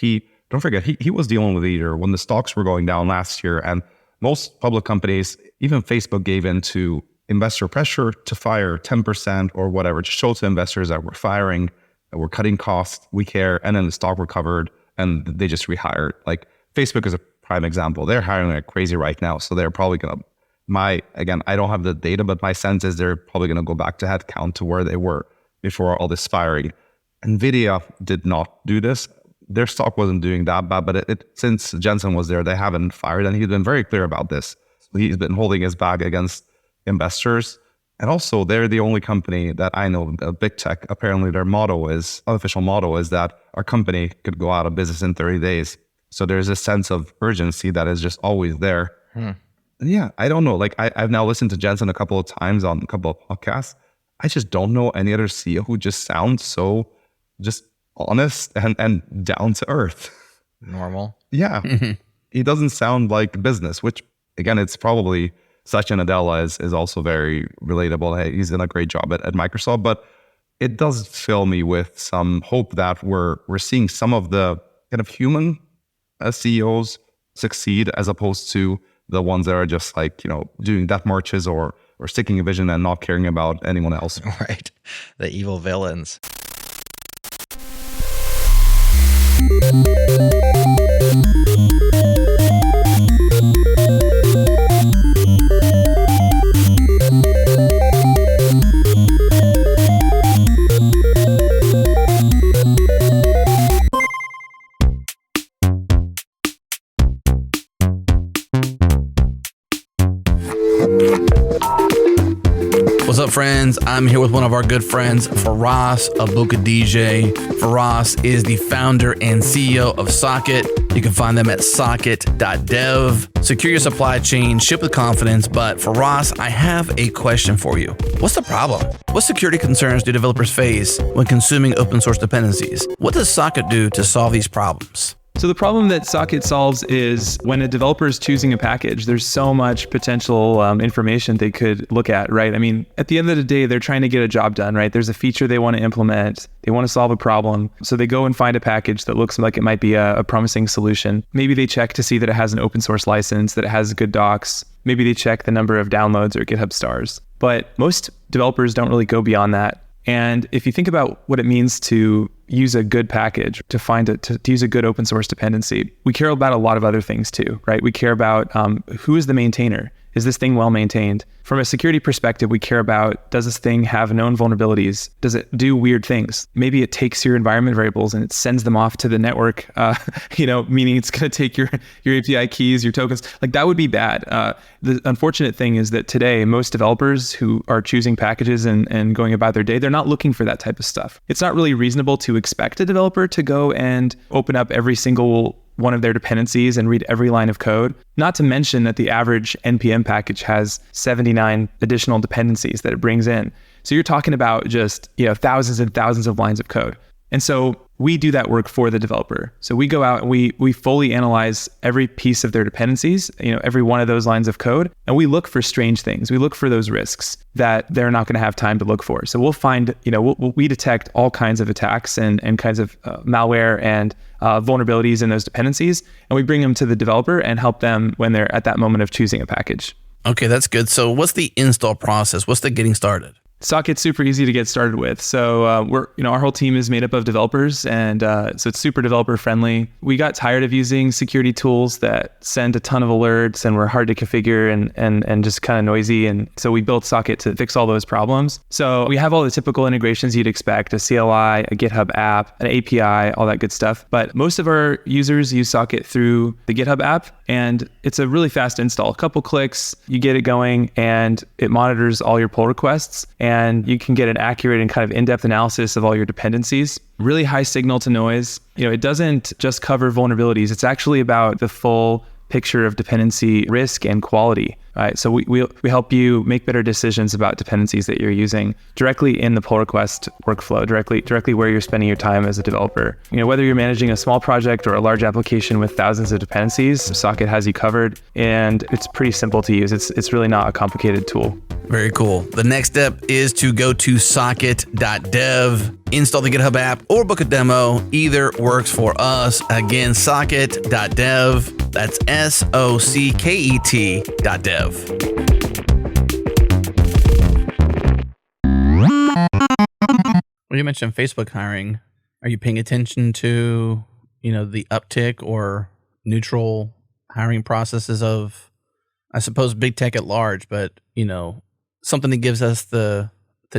don't forget, he was the only leader when the stocks were going down last year. And most public companies, even Facebook, gave in to investor pressure to fire 10% or whatever, to show to investors that we're firing, that we're cutting costs, we care. And then the stock recovered and they just rehired. Like, Facebook is a prime example. They're hiring like crazy right now. So they're probably going to, again, I don't have the data, but my sense is they're probably going to go back to headcount to where they were before all this firing. NVIDIA did not do this. Their stock wasn't doing that bad, but since Jensen was there, they haven't fired, and he's been very clear about this. He's been holding his back against investors. And also, they're the only company that I know, big tech, apparently their unofficial motto is that our company could go out of business in 30 days. So there's a sense of urgency that is just always there. Yeah, I don't know. Like, I've now listened to Jensen a couple of times on a couple of podcasts. I just don't know any other CEO who just sounds so just honest and down to earth. Normal. Yeah. He doesn't sound like business, which, again, it's probably Satya Nadella is also very relatable. Hey, he's done a great job at Microsoft, but it does fill me with some hope that we're seeing some of the kind of human CEOs succeed, as opposed to the ones that are just like, doing death marches or sticking a vision and not caring about anyone else. Right. The evil villains. What's up, friends? I'm here with one of our good friends, Firas Abukadije. Firas is the founder and CEO of Socket. You can find them at socket.dev. Secure your supply chain, ship with confidence. But Firas, I have a question for you. What's the problem? What security concerns do developers face when consuming open source dependencies? What does Socket do to solve these problems? So the problem that Socket solves is when a developer is choosing a package, there's so much potential information they could look at, right? I mean, at the end of the day, they're trying to get a job done, right? There's a feature they want to implement. They want to solve a problem. So they go and find a package that looks like it might be a promising solution. Maybe they check to see that it has an open source license, that it has good docs. Maybe they check the number of downloads or GitHub stars. But most developers don't really go beyond that. And if you think about what it means to use a good package, to use a good open source dependency, we care about a lot of other things too, right? We care about who is the maintainer. Is this thing well maintained? From a security perspective, we care about, does this thing have known vulnerabilities? Does it do weird things? Maybe it takes your environment variables and it sends them off to the network, meaning it's going to take your API keys, your tokens. Like that would be bad. The unfortunate thing is that today, most developers who are choosing packages and going about their day, they're not looking for that type of stuff. It's not really reasonable to expect a developer to go and open up every single one of their dependencies and read every line of code. Not to mention that the average NPM package has 79 additional dependencies that it brings in. So you're talking about just, thousands and thousands of lines of code. And so we do that work for the developer. So we go out and we fully analyze every piece of their dependencies, every one of those lines of code, and we look for strange things. We look for those risks that they're not going to have time to look for. So we'll find, we detect all kinds of attacks and kinds of malware and vulnerabilities in those dependencies, and we bring them to the developer and help them when they're at that moment of choosing a package. Okay, that's good. So what's the install process? What's the getting started? Socket's super easy to get started with. So our whole team is made up of developers, and so it's super developer friendly. We got tired of using security tools that send a ton of alerts and were hard to configure and just kind of noisy. And so we built Socket to fix all those problems. So we have all the typical integrations you'd expect: a CLI, a GitHub app, an API, all that good stuff. But most of our users use Socket through the GitHub app, and it's a really fast install. A couple clicks, you get it going, and it monitors all your pull requests. And you can get an accurate and kind of in-depth analysis of all your dependencies. Really high signal to noise. It doesn't just cover vulnerabilities. It's actually about the full picture of dependency risk and quality. Right? So we help you make better decisions about dependencies that you're using directly in the pull request workflow, directly where you're spending your time as a developer. Whether you're managing a small project or a large application with thousands of dependencies, Socket has you covered, and it's pretty simple to use. It's really not a complicated tool. Very cool. The next step is to go to socket.dev, install the GitHub app, or book a demo. Either works for us. Again, socket.dev. That's socket.dev. Well, you mentioned Facebook hiring. Are you paying attention to, the uptick or neutral hiring processes of, I suppose, big tech at large, but, something that gives us to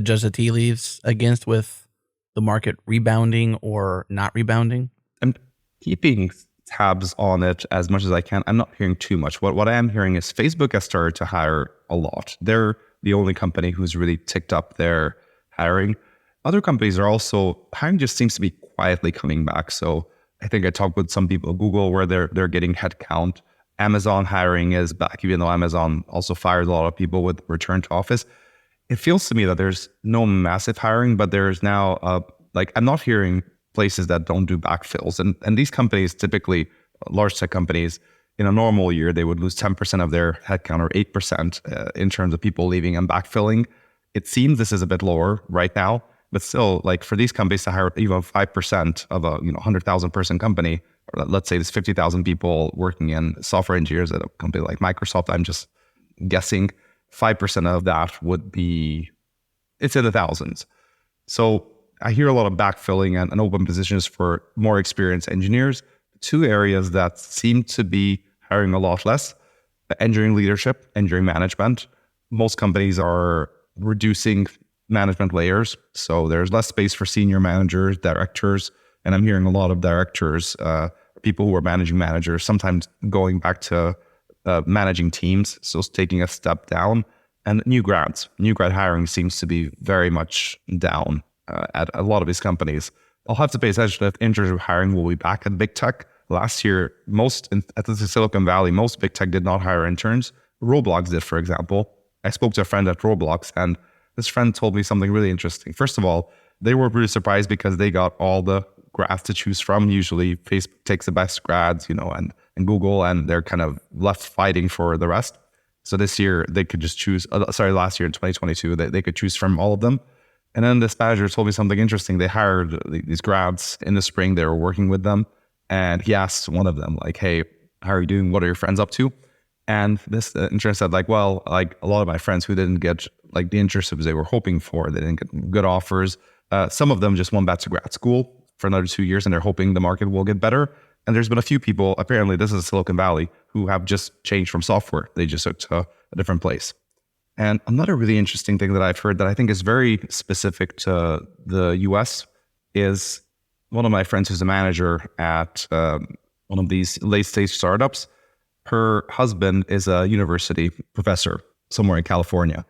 judge the tea leaves against with the market rebounding or not rebounding? I'm keeping tabs on it as much as I can. I'm not hearing too much. What I am hearing is Facebook has started to hire a lot. They're the only company who's really ticked up their hiring. Other companies are also, hiring just seems to be quietly coming back. So I think I talked with some people at Google where they're getting headcount. Amazon hiring is back, even though Amazon also fired a lot of people with return to office. It feels to me that there's no massive hiring, but there's now, I'm not hearing places that don't do backfills. And these companies, typically large tech companies, in a normal year, they would lose 10% of their headcount or 8% in terms of people leaving and backfilling. It seems this is a bit lower right now, but still, for these companies to hire even 5% of a 100,000 person company, or let's say there's 50,000 people working in software engineers at a company like Microsoft, I'm just guessing 5% of that would be, it's in the thousands. So I hear a lot of backfilling and open positions for more experienced engineers. Two areas that seem to be hiring a lot less: engineering leadership, engineering management. Most companies are reducing management layers. So there's less space for senior managers, directors. And I'm hearing a lot of directors, people who are managing managers, sometimes going back to managing teams. So it's taking a step down. And new grad hiring seems to be very much down at a lot of these companies. I'll have to pay attention if interns hiring will be back at big tech. Last year, at the Silicon Valley, most big tech did not hire interns. Roblox did, for example. I spoke to a friend at Roblox, and this friend told me something really interesting. First of all, they were really surprised because they got all the grads to choose from. Usually Facebook takes the best grads, and Google, and they're kind of left fighting for the rest. So this year they could just choose, last year in 2022, they could choose from all of them. And then this manager told me something interesting. They hired these grads in the spring. They were working with them. And he asked one of them, hey, how are you doing? What are your friends up to? And this intern said, a lot of my friends who didn't get the internships they were hoping for, they didn't get good offers. Some of them just went back to grad school for another 2 years, and they're hoping the market will get better. And there's been a few people, apparently this is Silicon Valley, who have just changed from software. They just took to a different place. And another really interesting thing that I've heard that I think is very specific to the US is one of my friends who's a manager at one of these late stage startups. Her husband is a university professor somewhere in California.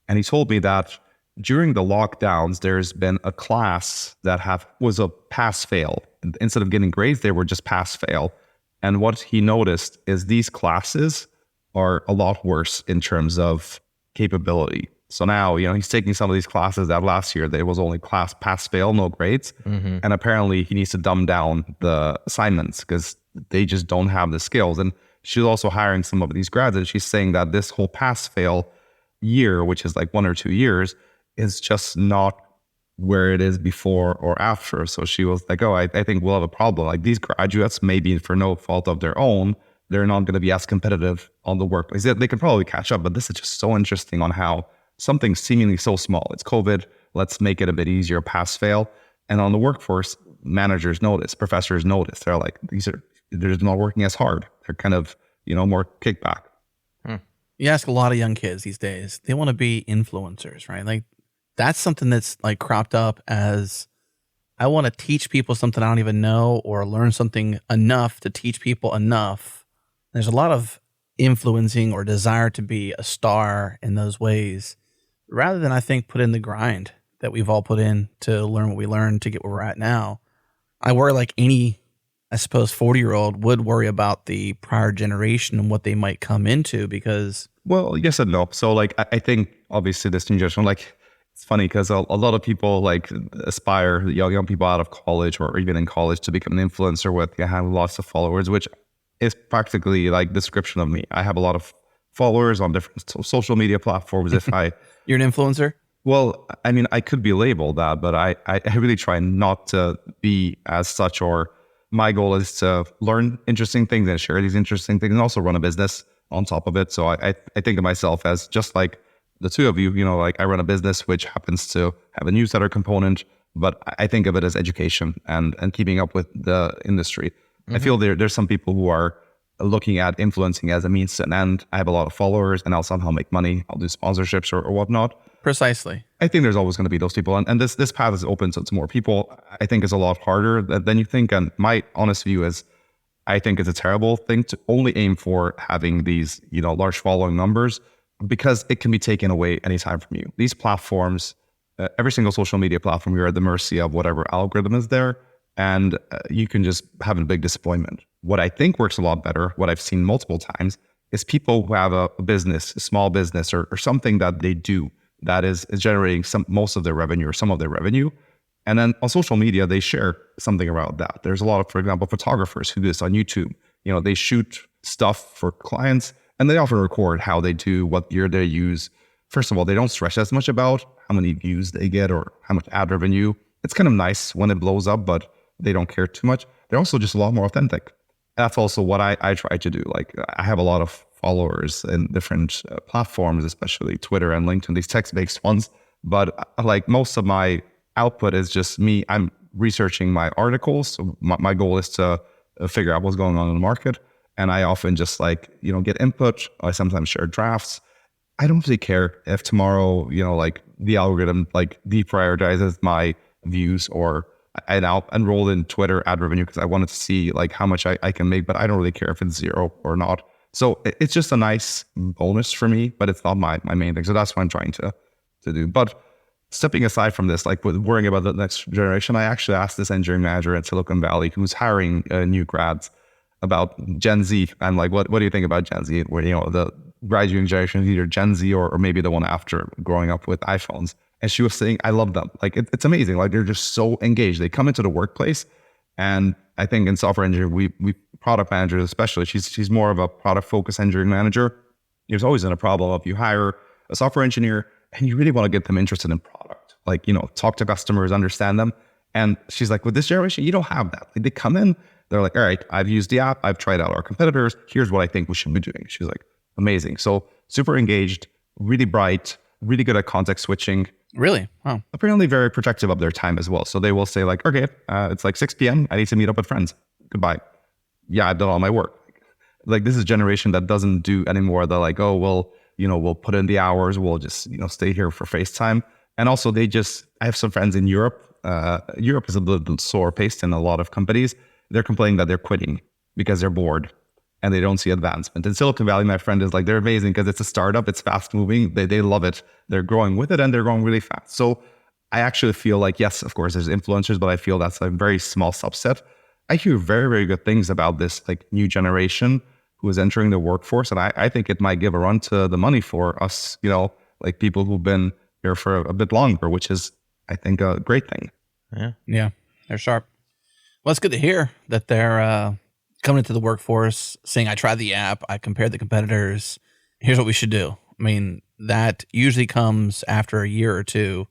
And he told me that during the lockdowns, there's been a class that was a pass-fail. Instead of getting grades, they were just pass-fail. And what he noticed is these classes are a lot worse in terms of capability. So now, he's taking some of these classes that last year, there was only class pass-fail, no grades. Mm-hmm. And apparently he needs to dumb down the assignments because they just don't have the skills. And she's also hiring some of these grads, and she's saying that this whole pass-fail year, which is like 1 or 2 years, is just not where it is before or after. So she was like, I think we'll have a problem. Like these graduates, maybe for no fault of their own, they're not going to be as competitive on the workplace. They can probably catch up, but this is just so interesting on how something seemingly so small, it's COVID, let's make it a bit easier, pass fail. And on the workforce, managers notice, professors notice. They're like, they're just not working as hard. They're kind of, more kickback. You ask a lot of young kids these days, they want to be influencers, right? Like that's something that's like cropped up as I want to teach people something I don't even know or learn something enough to teach people enough. There's a lot of influencing or desire to be a star in those ways rather than, I think, put in the grind that we've all put in to learn what we learned to get where we're at now. I worry like any, I suppose, 40-year-old would worry about the prior generation and what they might come into because... Well, yes and no. So like, I think obviously this new generation, like it's funny because a lot of people like aspire, young people out of college or even in college to become an influencer with, have lots of followers, which is practically like description of me. I have a lot of followers on different social media platforms. If I... You're an influencer? Well, I mean, I could be labeled that, but I really try not to be as such, or my goal is to learn interesting things and share these interesting things and also run a business on top of it. So I think of myself as just like the two of you, like I run a business which happens to have a newsletter component, but I think of it as education and keeping up with the industry. Mm-hmm. I feel there's some people who are looking at influencing as a means to an end. I have a lot of followers and I'll somehow make money. I'll do sponsorships or whatnot. Precisely. I think there's always going to be those people. And this path is open to more people. I think it's a lot harder than you think. And my honest view is, I think it's a terrible thing to only aim for having these, large following numbers because it can be taken away anytime from you. These platforms, every single social media platform, you're at the mercy of whatever algorithm is there. And you can just have a big disappointment. What I think works a lot better, what I've seen multiple times, is people who have a business, a small business or something that they do that is generating most of their revenue or some of their revenue. And then on social media, they share something around that. There's a lot of, for example, photographers who do this on YouTube. They shoot stuff for clients and they often record how they do, what gear they use. First of all, they don't stress as much about how many views they get or how much ad revenue. It's kind of nice when it blows up, but they don't care too much. They're also just a lot more authentic. That's also what I try to do. Like I have a lot of followers in different platforms, especially Twitter and LinkedIn, these text-based ones. But like most of my output is just me. I'm researching my articles. So my goal is to figure out what's going on in the market. And I often just get input. I sometimes share drafts. I don't really care if tomorrow, the algorithm deprioritizes my views or I now enrolled in Twitter ad revenue because I wanted to see how much I can make, but I don't really care if it's zero or not. So it's just a nice bonus for me, but it's not my main thing. So that's what I'm trying to do. But stepping aside from this, with worrying about the next generation, I actually asked this engineering manager at Silicon Valley who's hiring new grads about Gen Z. I'm like, what do you think about Gen Z? Where, the graduating generation is either Gen Z or maybe the one after growing up with iPhones. And she was saying, I love them. It's amazing. They're just so engaged. They come into the workplace. And I think in software engineering, we product managers especially, she's more of a product focused engineering manager. There's always been a problem of you hire a software engineer and you really want to get them interested in product. Talk to customers, understand them. And she's like, with this generation, you don't have that. They come in, they're like, all right, I've used the app. I've tried out our competitors. Here's what I think we should be doing. She's like, amazing. So super engaged, really bright, really good at context switching. Really? Wow. Apparently very protective of their time as well. So they will say okay, it's 6 p.m. I need to meet up with friends. Goodbye. Yeah, I've done all my work. This is a generation that doesn't do anymore the we'll put in the hours, we'll just, stay here for FaceTime. And also I have some friends in Europe. Europe is a little slower paced in a lot of companies. They're complaining that they're quitting because they're bored and they don't see advancement. In Silicon Valley, my friend is like, they're amazing because it's a startup, it's fast moving, they love it. They're growing with it and they're growing really fast. So I actually feel like, yes, of course, there's influencers, but I feel that's a very small subset. I hear very, very good things about this like new generation who is entering the workforce. And I think it might give a run to the money for us, like people who've been here for a bit longer, which is, I think, a great thing. Yeah, they're sharp. Well, it's good to hear that they're coming into the workforce saying, I tried the app, I compared the competitors, here's what we should do. I mean, that usually comes after a year or two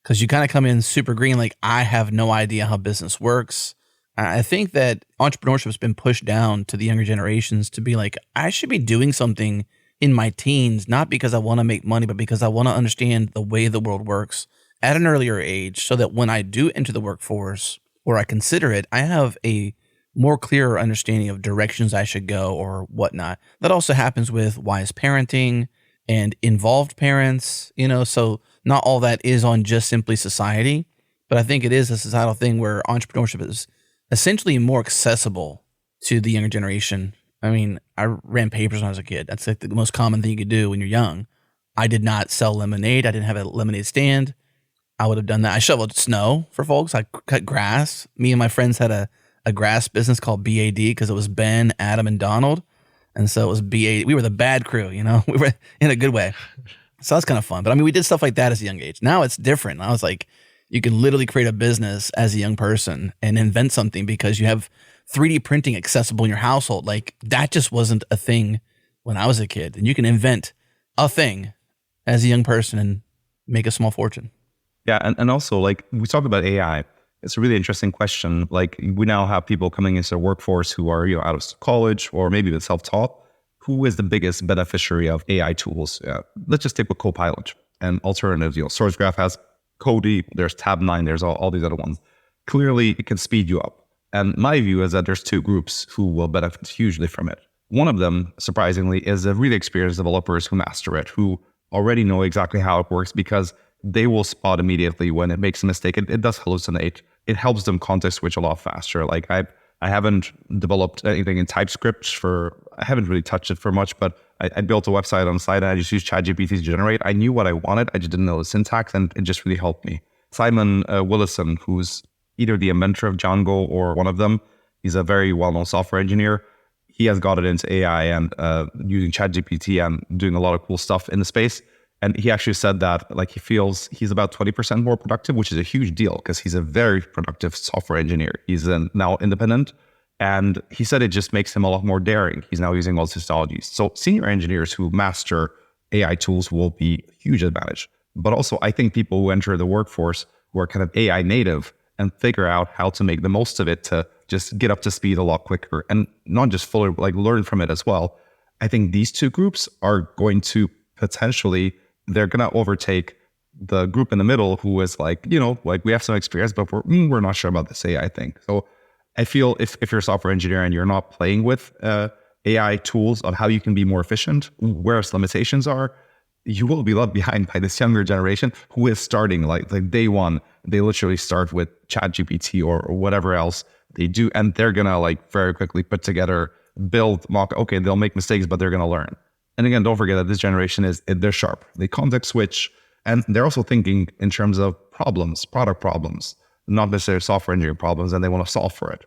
because you kind of come in super green, like, I have no idea how business works. I think that entrepreneurship has been pushed down to the younger generations to be like, I should be doing something in my teens, not because I want to make money, but because I want to understand the way the world works at an earlier age so that when I do enter the workforce or I consider it, I have a more clearer understanding of directions I should go or whatnot. That also happens with wise parenting and involved parents, so not all that is on just simply society, but I think it is a societal thing where entrepreneurship is essentially more accessible to the younger generation. I mean, I ran papers when I was a kid. That's like the most common thing you could do when you're young. I did not sell lemonade. I didn't have a lemonade stand. I would have done that. I shoveled snow for folks. I cut grass. Me and my friends had a grass business called BAD because it was Ben, Adam, and Donald. And so it was BAD. We were the bad crew, We were in a good way. So that's kind of fun. But I mean, we did stuff like that as a young age. Now it's different. I was like, you can literally create a business as a young person and invent something because you have 3D printing accessible in your household. Like that just wasn't a thing when I was a kid. And you can invent a thing as a young person and make a small fortune. Yeah. And also like we talk about AI. It's a really interesting question. Like we now have people coming into the workforce who are, out of college or maybe even self-taught. Who is the biggest beneficiary of AI tools? Let's just take a Copilot and alternatives. SourceGraph has Cody, there's Tab9, there's all these other ones. Clearly, it can speed you up. And my view is that there's two groups who will benefit hugely from it. One of them, surprisingly, is the really experienced developers who master it, who already know exactly how it works because they will spot immediately when it makes a mistake. It does hallucinate. It helps them context switch a lot faster. Like I haven't developed anything in TypeScript I haven't really touched it for much, but I built a website on the side and I just used ChatGPT to generate. I knew what I wanted. I just didn't know the syntax and it just really helped me. Simon Willison, who's either the inventor of Django or one of them, he's a very well-known software engineer. He has got it into AI and using ChatGPT and doing a lot of cool stuff in the space. And he actually said that like he feels he's about 20% more productive, which is a huge deal because he's a very productive software engineer. He's now independent. And he said it just makes him a lot more daring. He's now using all these technologies. So senior engineers who master AI tools will be a huge advantage. But also I think people who enter the workforce who are kind of AI native and figure out how to make the most of it to just get up to speed a lot quicker and not just fully like learn from it as well. I think these two groups are going to potentially, they're going to overtake the group in the middle who is like, like we have some experience, but we're not sure about this AI thing. So I feel if you're a software engineer and you're not playing with AI tools on how you can be more efficient, where its limitations are, you will be left behind by this younger generation who is starting like day one. They literally start with ChatGPT or whatever else they do. And they're going to like very quickly put together, build, mock. Okay, they'll make mistakes, but they're going to learn. And again, don't forget that this generation they're sharp. They context switch. And they're also thinking in terms of problems, product problems, not necessarily software engineering problems, and they want to solve for it.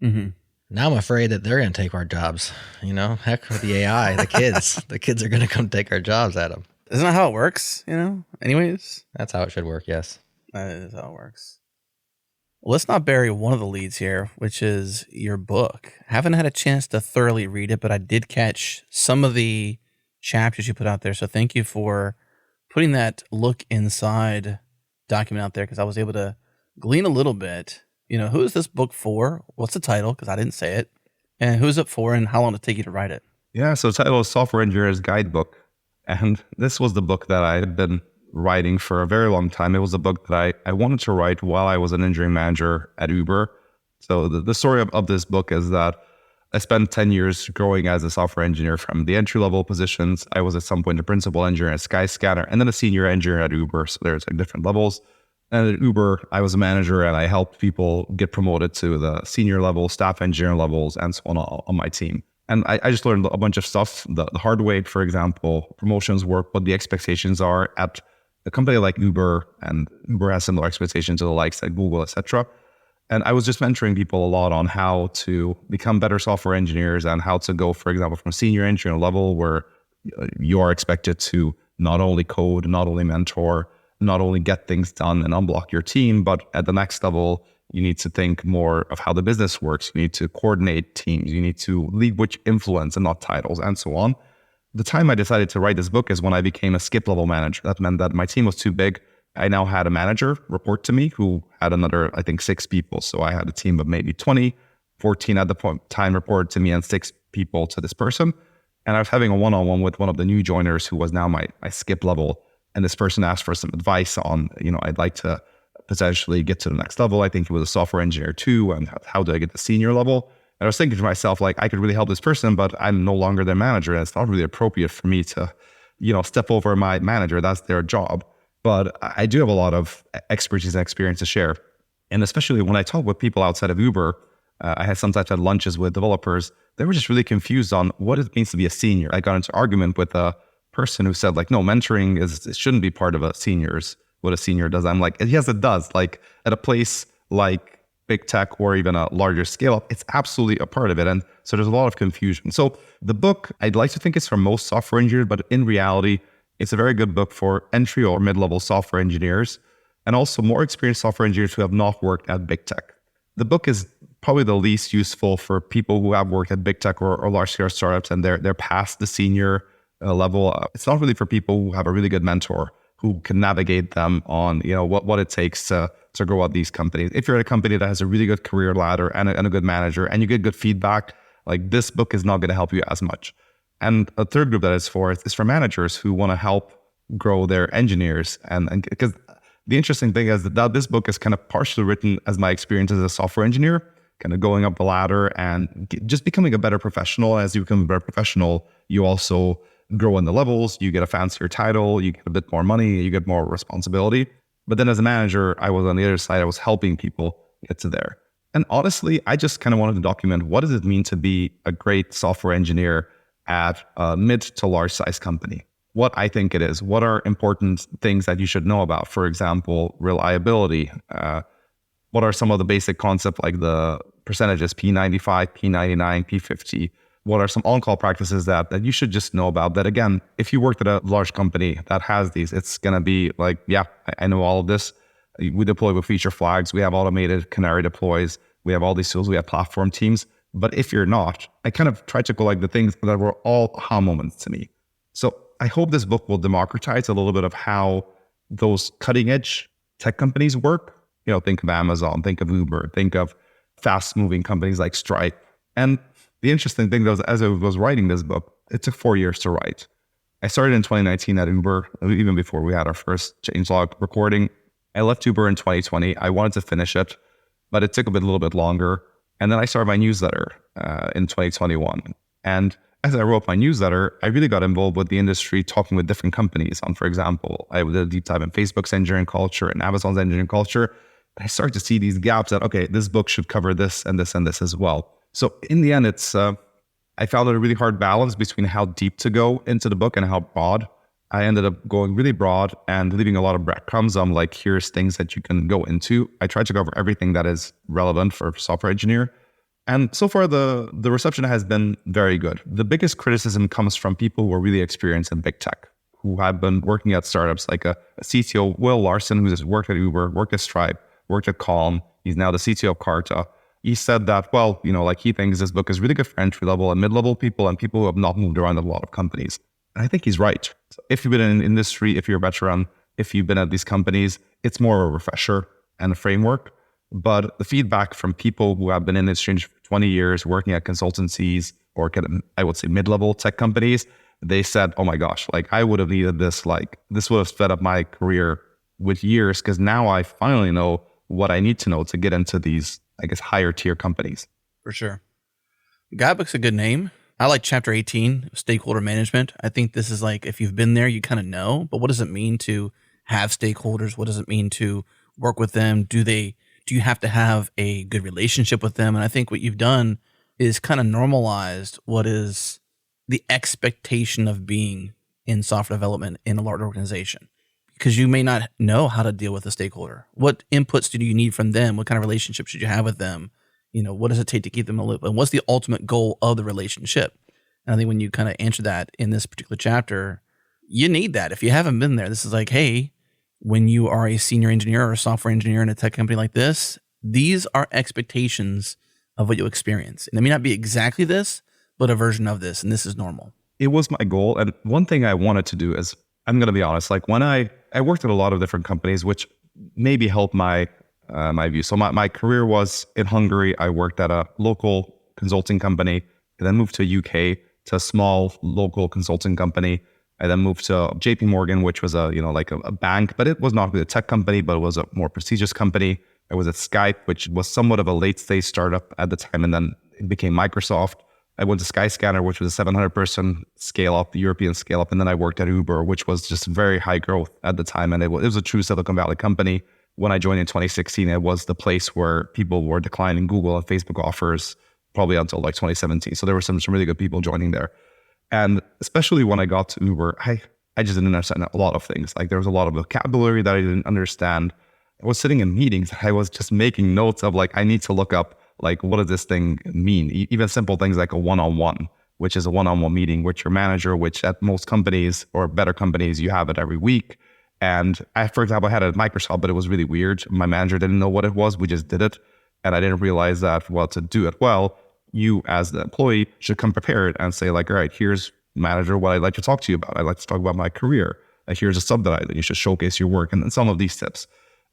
Mm-hmm. Now I'm afraid that they're going to take our jobs. Heck with the AI, the kids are going to come take our jobs, Adam. Isn't that how it works? Anyways, That's how it should work. Yes. that is how it works. Well, let's not bury one of the leads here, which is your book. Haven't had a chance to thoroughly read it, but I did catch some of the chapters you put out there. So thank you for putting that look inside document out there because I was able to glean a little bit. Who is this book for? What's the title? Because I didn't say it. And who's it for and how long did it take you to write it? Yeah, so the title is Software Engineer's Guidebook. And this was the book that I had been writing for a very long time. It was a book that I wanted to write while I was an engineering manager at Uber. So the story of this book is that I spent 10 years growing as a software engineer from the entry-level positions. I was at some point a principal engineer at Skyscanner and then a senior engineer at Uber. So there's like different levels. And at Uber, I was a manager and I helped people get promoted to the senior level, staff engineer levels, and so on my team. And I just learned a bunch of stuff the hard way. For example, promotions work, what the expectations are at a company like Uber, and Uber has similar expectations to the likes like Google, etc. And I was just mentoring people a lot on how to become better software engineers and how to go, for example, from senior engineer level where you are expected to not only code, not only mentor, not only get things done and unblock your team, but at the next level, you need to think more of how the business works. You need to coordinate teams. You need to lead with influence and not titles and so on. The time I decided to write this book is when I became a skip level manager. That meant that my team was too big. I now had a manager report to me who had another, I think, 6 people. So I had a team of maybe 20, 14 at the time reported to me and 6 people to this person. And I was having a one-on-one with one of the new joiners who was now my skip level. And this person asked for some advice on, I'd like to potentially get to the next level. I think he was a software engineer too. And how do I get to senior level? And I was thinking to myself, like, I could really help this person, but I'm no longer their manager. And it's not really appropriate for me to, step over my manager. That's their job. But I do have a lot of expertise and experience to share. And especially when I talk with people outside of Uber, I had sometimes had lunches with developers. They were just really confused on what it means to be a senior. I got into argument with a person who said, like, no, mentoring it shouldn't be part of a senior's, what a senior does. I'm like, yes, it does. Like at a place like big tech or even a larger scale up, it's absolutely a part of it. And so there's a lot of confusion. So the book, I'd like to think it's for most software engineers, but in reality, it's a very good book for entry or mid-level software engineers and also more experienced software engineers who have not worked at big tech. The book is probably the least useful for people who have worked at big tech or large-scale startups and they're past the senior level. It's not really for people who have a really good mentor who can navigate them on what it takes to grow out these companies. If you're at a company that has a really good career ladder and a good manager and you get good feedback, like this book is not going to help you as much. And a third group that it's for is for managers who want to help grow their engineers. And because the interesting thing is that this book is kind of partially written as my experience as a software engineer, kind of going up the ladder and just becoming a better professional. As you become a better professional, you also grow in the levels, you get a fancier title, you get a bit more money, you get more responsibility. But then as a manager, I was on the other side, I was helping people get to there. And honestly, I just kind of wanted to document what does it mean to be a great software engineer at a mid to large size company. What I think it is, what are important things that you should know about? For example, reliability. What are some of the basic concepts like the percentages, P95, P99, P50? What are some on-call practices that you should just know about? That again, if you worked at a large company that has these, it's going to be like, yeah, I know all of this. We deploy with feature flags. We have automated canary deploys. We have all these tools. We have platform teams. But if you're not, I kind of try to collect the things that were all aha moments to me. So I hope this book will democratize a little bit of how those cutting edge tech companies work. Think of Amazon, think of Uber, think of fast moving companies like Stripe. And the interesting thing was, as I was writing this book, it took 4 years to write. I started in 2019 at Uber, even before we had our first changelog recording. I left Uber in 2020. I wanted to finish it, but it took a little bit longer. And then I started my newsletter in 2021. And as I wrote my newsletter, I really got involved with the industry, talking with different companies on, for example, I did a deep dive in Facebook's engineering culture and Amazon's engineering culture. I started to see these gaps that, okay, this book should cover this and this and this as well. So in the end, I found it a really hard balance between how deep to go into the book and how broad. I ended up going really broad and leaving a lot of breadcrumbs on like, here's things that you can go into. I tried to cover everything that is relevant for a software engineer. And so far, the reception has been very good. The biggest criticism comes from people who are really experienced in big tech, who have been working at startups, like a CTO, Will Larson, who's worked at Uber, worked at Stripe, worked at Calm. He's now the CTO of Carta. He said that, well, he thinks this book is really good for entry-level and mid-level people and people who have not moved around a lot of companies. And I think he's right. So if you've been in an industry, if you're a veteran, if you've been at these companies, it's more of a refresher and a framework. But the feedback from people who have been in this industry for 20 years, working at consultancies or I would say mid-level tech companies, they said, oh my gosh, like I would have needed this, like this would have sped up my career with years because now I finally know what I need to know to get into these, I guess, higher tier companies. For sure. Guidebook's a good name. I like chapter 18, stakeholder management. I think this is like, if you've been there, you kind of know, but what does it mean to have stakeholders? What does it mean to work with them? Do you have to have a good relationship with them? And I think what you've done is kind of normalized what is the expectation of being in software development in a large organization, because you may not know how to deal with a stakeholder. What inputs do you need from them? What kind of relationship should you have with them? What does it take to keep them in the loop? And what's the ultimate goal of the relationship? And I think when you kind of answer that in this particular chapter, you need that. If you haven't been there, this is like, hey, when you are a senior engineer or a software engineer in a tech company like this, these are expectations of what you'll experience. And it may not be exactly this, but a version of this. And this is normal. It was my goal. And one thing I wanted to do is, I'm going to be honest, like when I worked at a lot of different companies, which maybe helped my view. So my career was in Hungary. I worked at a local consulting company, and then moved to UK to a small local consulting company. I then moved to JP Morgan, which was a bank, but it was not really a tech company, but it was a more prestigious company. I was at Skype, which was somewhat of a late stage startup at the time, and then it became Microsoft. I went to Skyscanner, which was a 700-person scale-up, European scale-up, and then I worked at Uber, which was just very high growth at the time, and it was a true Silicon Valley company. When I joined in 2016, it was the place where people were declining Google and Facebook offers probably until like 2017. So there were some really good people joining there. And especially when I got to Uber, I just didn't understand a lot of things. Like there was a lot of vocabulary that I didn't understand. I was sitting in meetings. I was just making notes of like, I need to look up, like, what does this thing mean? Even simple things like a one-on-one, which is a one-on-one meeting with your manager, which at most companies or better companies, you have it every week. And I, for example, I had it at Microsoft, but it was really weird. My manager didn't know what it was. We just did it. And I didn't realize that, well, to do it well, you as the employee should come prepared and say like, all right, here's manager, what I'd like to talk to you about. I'd like to talk about my career. Here's a subject that you should showcase your work, and then some of these tips.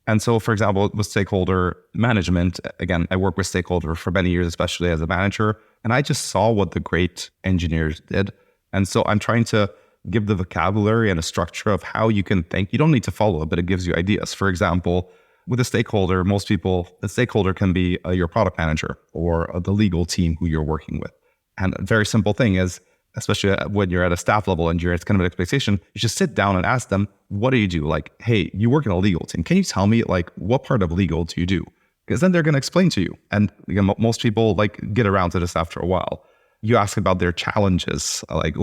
And so, for example, with stakeholder management, again, I worked with stakeholders for many years, especially as a manager, and I just saw what the great engineers did. And so I'm trying to give the vocabulary and a structure of how you can think. You don't need to follow it, but it gives you ideas. For example, with a stakeholder, the stakeholder can be your product manager or the legal team who you're working with. And a very simple thing is, especially when you're at a staff level engineer, it's kind of an expectation. You just sit down and ask them, what do you do? Like, hey, you work in a legal team. Can you tell me like what part of legal do you do? Because then they're going to explain to you. And again, most people like get around to this after a while. You ask about their challenges, like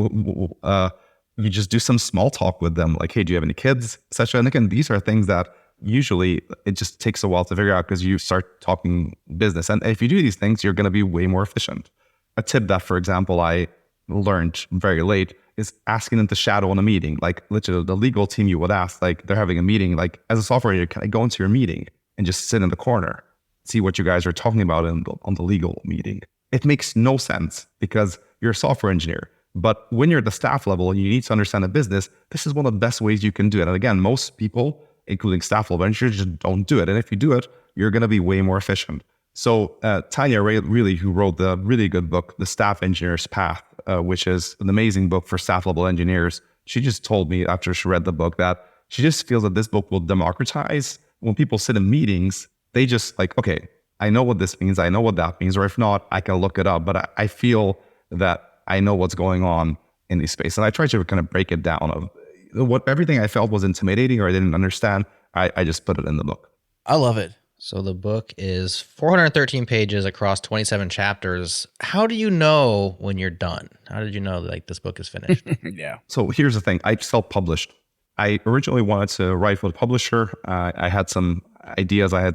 you just do some small talk with them, like, hey, do you have any kids, etc. And again, these are things that usually it just takes a while to figure out because you start talking business. And if you do these things, you're going to be way more efficient. A tip that, for example, I learned very late is asking them to shadow on a meeting. Like literally the legal team, you would ask, like they're having a meeting, like as a software engineer, can I go into your meeting and just sit in the corner, see what you guys are talking about on the legal meeting? It makes no sense because you're a software engineer. But when you're at the staff level and you need to understand the business, this is one of the best ways you can do it. And again, most people, including staff level engineers, just don't do it. And if you do it, you're going to be way more efficient. So Tanya really, who wrote the really good book, The Staff Engineer's Path, which is an amazing book for staff level engineers, she just told me after she read the book that she just feels that this book will democratize. When people sit in meetings, they just like, okay, I know what this means. I know what that means. Or if not, I can look it up. But I feel that I know what's going on in these spaces. And I try to kind of break it down of what everything I felt was intimidating or I didn't understand. I just put it in the book. I love it. So the book is 413 pages across 27 chapters. How do you know when you're done? How did you know like this book is finished? Yeah. So here's the thing. I self-published. I originally wanted to write for a publisher. I had some ideas. I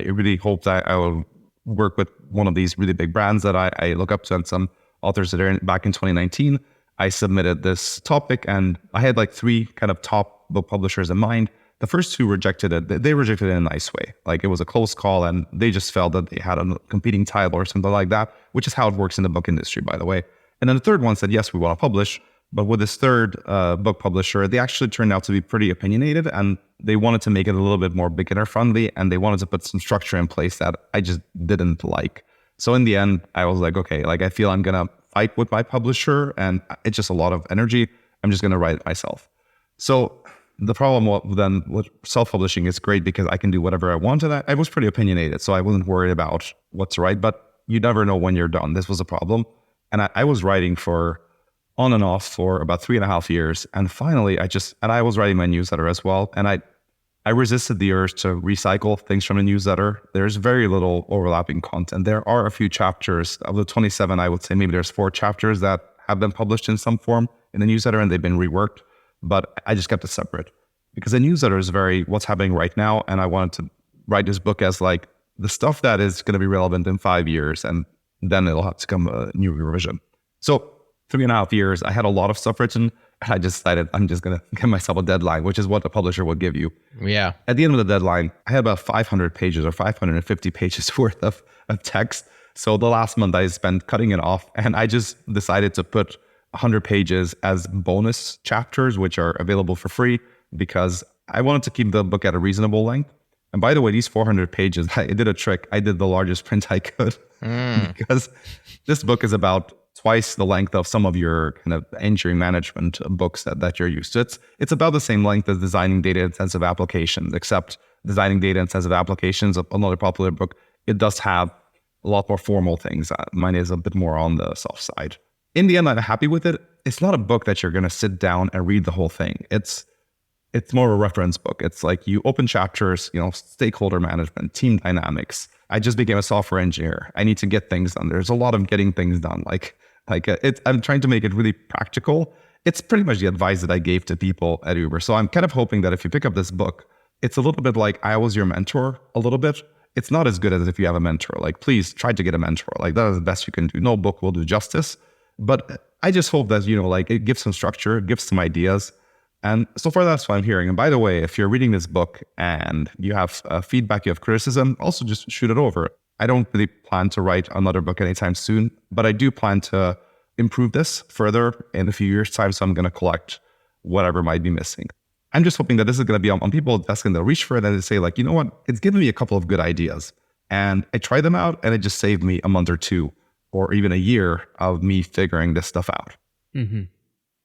really hoped I would work with one of these really big brands that I look up to and some authors that are back in 2019. I submitted this topic and I had like 3 kind of top book publishers in mind. The first 2 rejected it. They rejected it in a nice way. Like it was a close call and they just felt that they had a competing title or something like that, which is how it works in the book industry, by the way. And then the third one said, yes, we want to publish. But with this third book publisher, they actually turned out to be pretty opinionated and they wanted to make it a little bit more beginner friendly and they wanted to put some structure in place that I just didn't like. So in the end, I was like, okay, like I feel I'm going to fight with my publisher and it's just a lot of energy. I'm just going to write it myself. So the problem then with self-publishing is great because I can do whatever I want. And I was pretty opinionated, so I wasn't worried about what's right. But you never know when you're done. This was a problem. And I was writing for on and off for about 3.5 years. And finally, I was writing my newsletter as well. And I resisted the urge to recycle things from the newsletter. There's very little overlapping content. There are a few chapters of the 27. I would say maybe there's 4 chapters that have been published in some form in the newsletter and they've been reworked. But I just kept it separate because the newsletter is very what's happening right now. And I wanted to write this book as like the stuff that is going to be relevant in 5 years. And then it'll have to come a new revision. So 3.5 years, I had a lot of stuff written. And I just decided I'm just going to give myself a deadline, which is what the publisher would give you. Yeah. At the end of the deadline, I had about 500 pages or 550 pages worth of text. So the last month I spent cutting it off, and I just decided to put 100 pages as bonus chapters, which are available for free because I wanted to keep the book at a reasonable length. And by the way, these 400 pages, I did a trick. I did the largest print I could because this book is about twice the length of some of your kind of engineering management books that you're used to. It's about the same length as Designing Data-Intensive Applications, except Designing Data-Intensive Applications, another popular book, it does have a lot more formal things. Mine is a bit more on the soft side. In the end, I'm happy with it. It's not a book that you're going to sit down and read the whole thing. It's more a reference book. It's like you open chapters, stakeholder management, team dynamics. I just became a software engineer. I need to get things done. There's a lot of getting things done. I'm trying to make it really practical. It's pretty much the advice that I gave to people at Uber. So I'm kind of hoping that if you pick up this book, it's a little bit like I was your mentor a little bit. It's not as good as if you have a mentor. Like, please try to get a mentor. Like, that is the best you can do. No book will do justice. But I just hope that, it gives some structure, gives some ideas. And so far, that's what I'm hearing. And by the way, if you're reading this book and you have feedback, you have criticism, also just shoot it over. I don't really plan to write another book anytime soon, but I do plan to improve this further in a few years' time. So I'm going to collect whatever might be missing. I'm just hoping that this is going to be on people's desk and they'll reach for it and they say, like, you know what? It's given me a couple of good ideas. And I tried them out and it just saved me a month or two or even a year of me figuring this stuff out. Mm-hmm.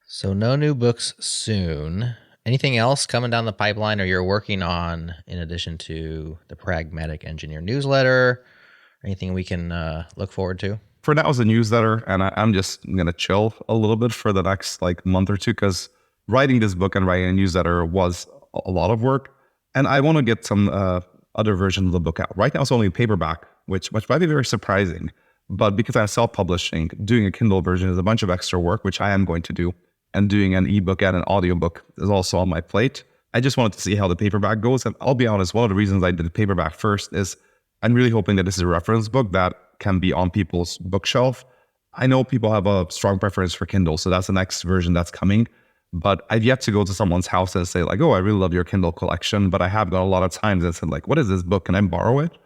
So no new books soon. Anything else coming down the pipeline or you're working on in addition to the Pragmatic Engineer newsletter? Anything we can look forward to? For now, it's a newsletter, and I'm just going to chill a little bit for the next month or two because writing this book and writing a newsletter was a lot of work. And I want to get some other version of the book out. Right now, it's only a paperback, which might be very surprising. But because I'm self-publishing, doing a Kindle version is a bunch of extra work, which I am going to do. And doing an ebook and an audiobook is also on my plate. I just wanted to see how the paperback goes. And I'll be honest, one of the reasons I did the paperback first is I'm really hoping that this is a reference book that can be on people's bookshelf. I know people have a strong preference for Kindle, so that's the next version that's coming. But I've yet to go to someone's house and say, like, oh, I really love your Kindle collection. But I have got a lot of times and said, like, what is this book? Can I borrow it?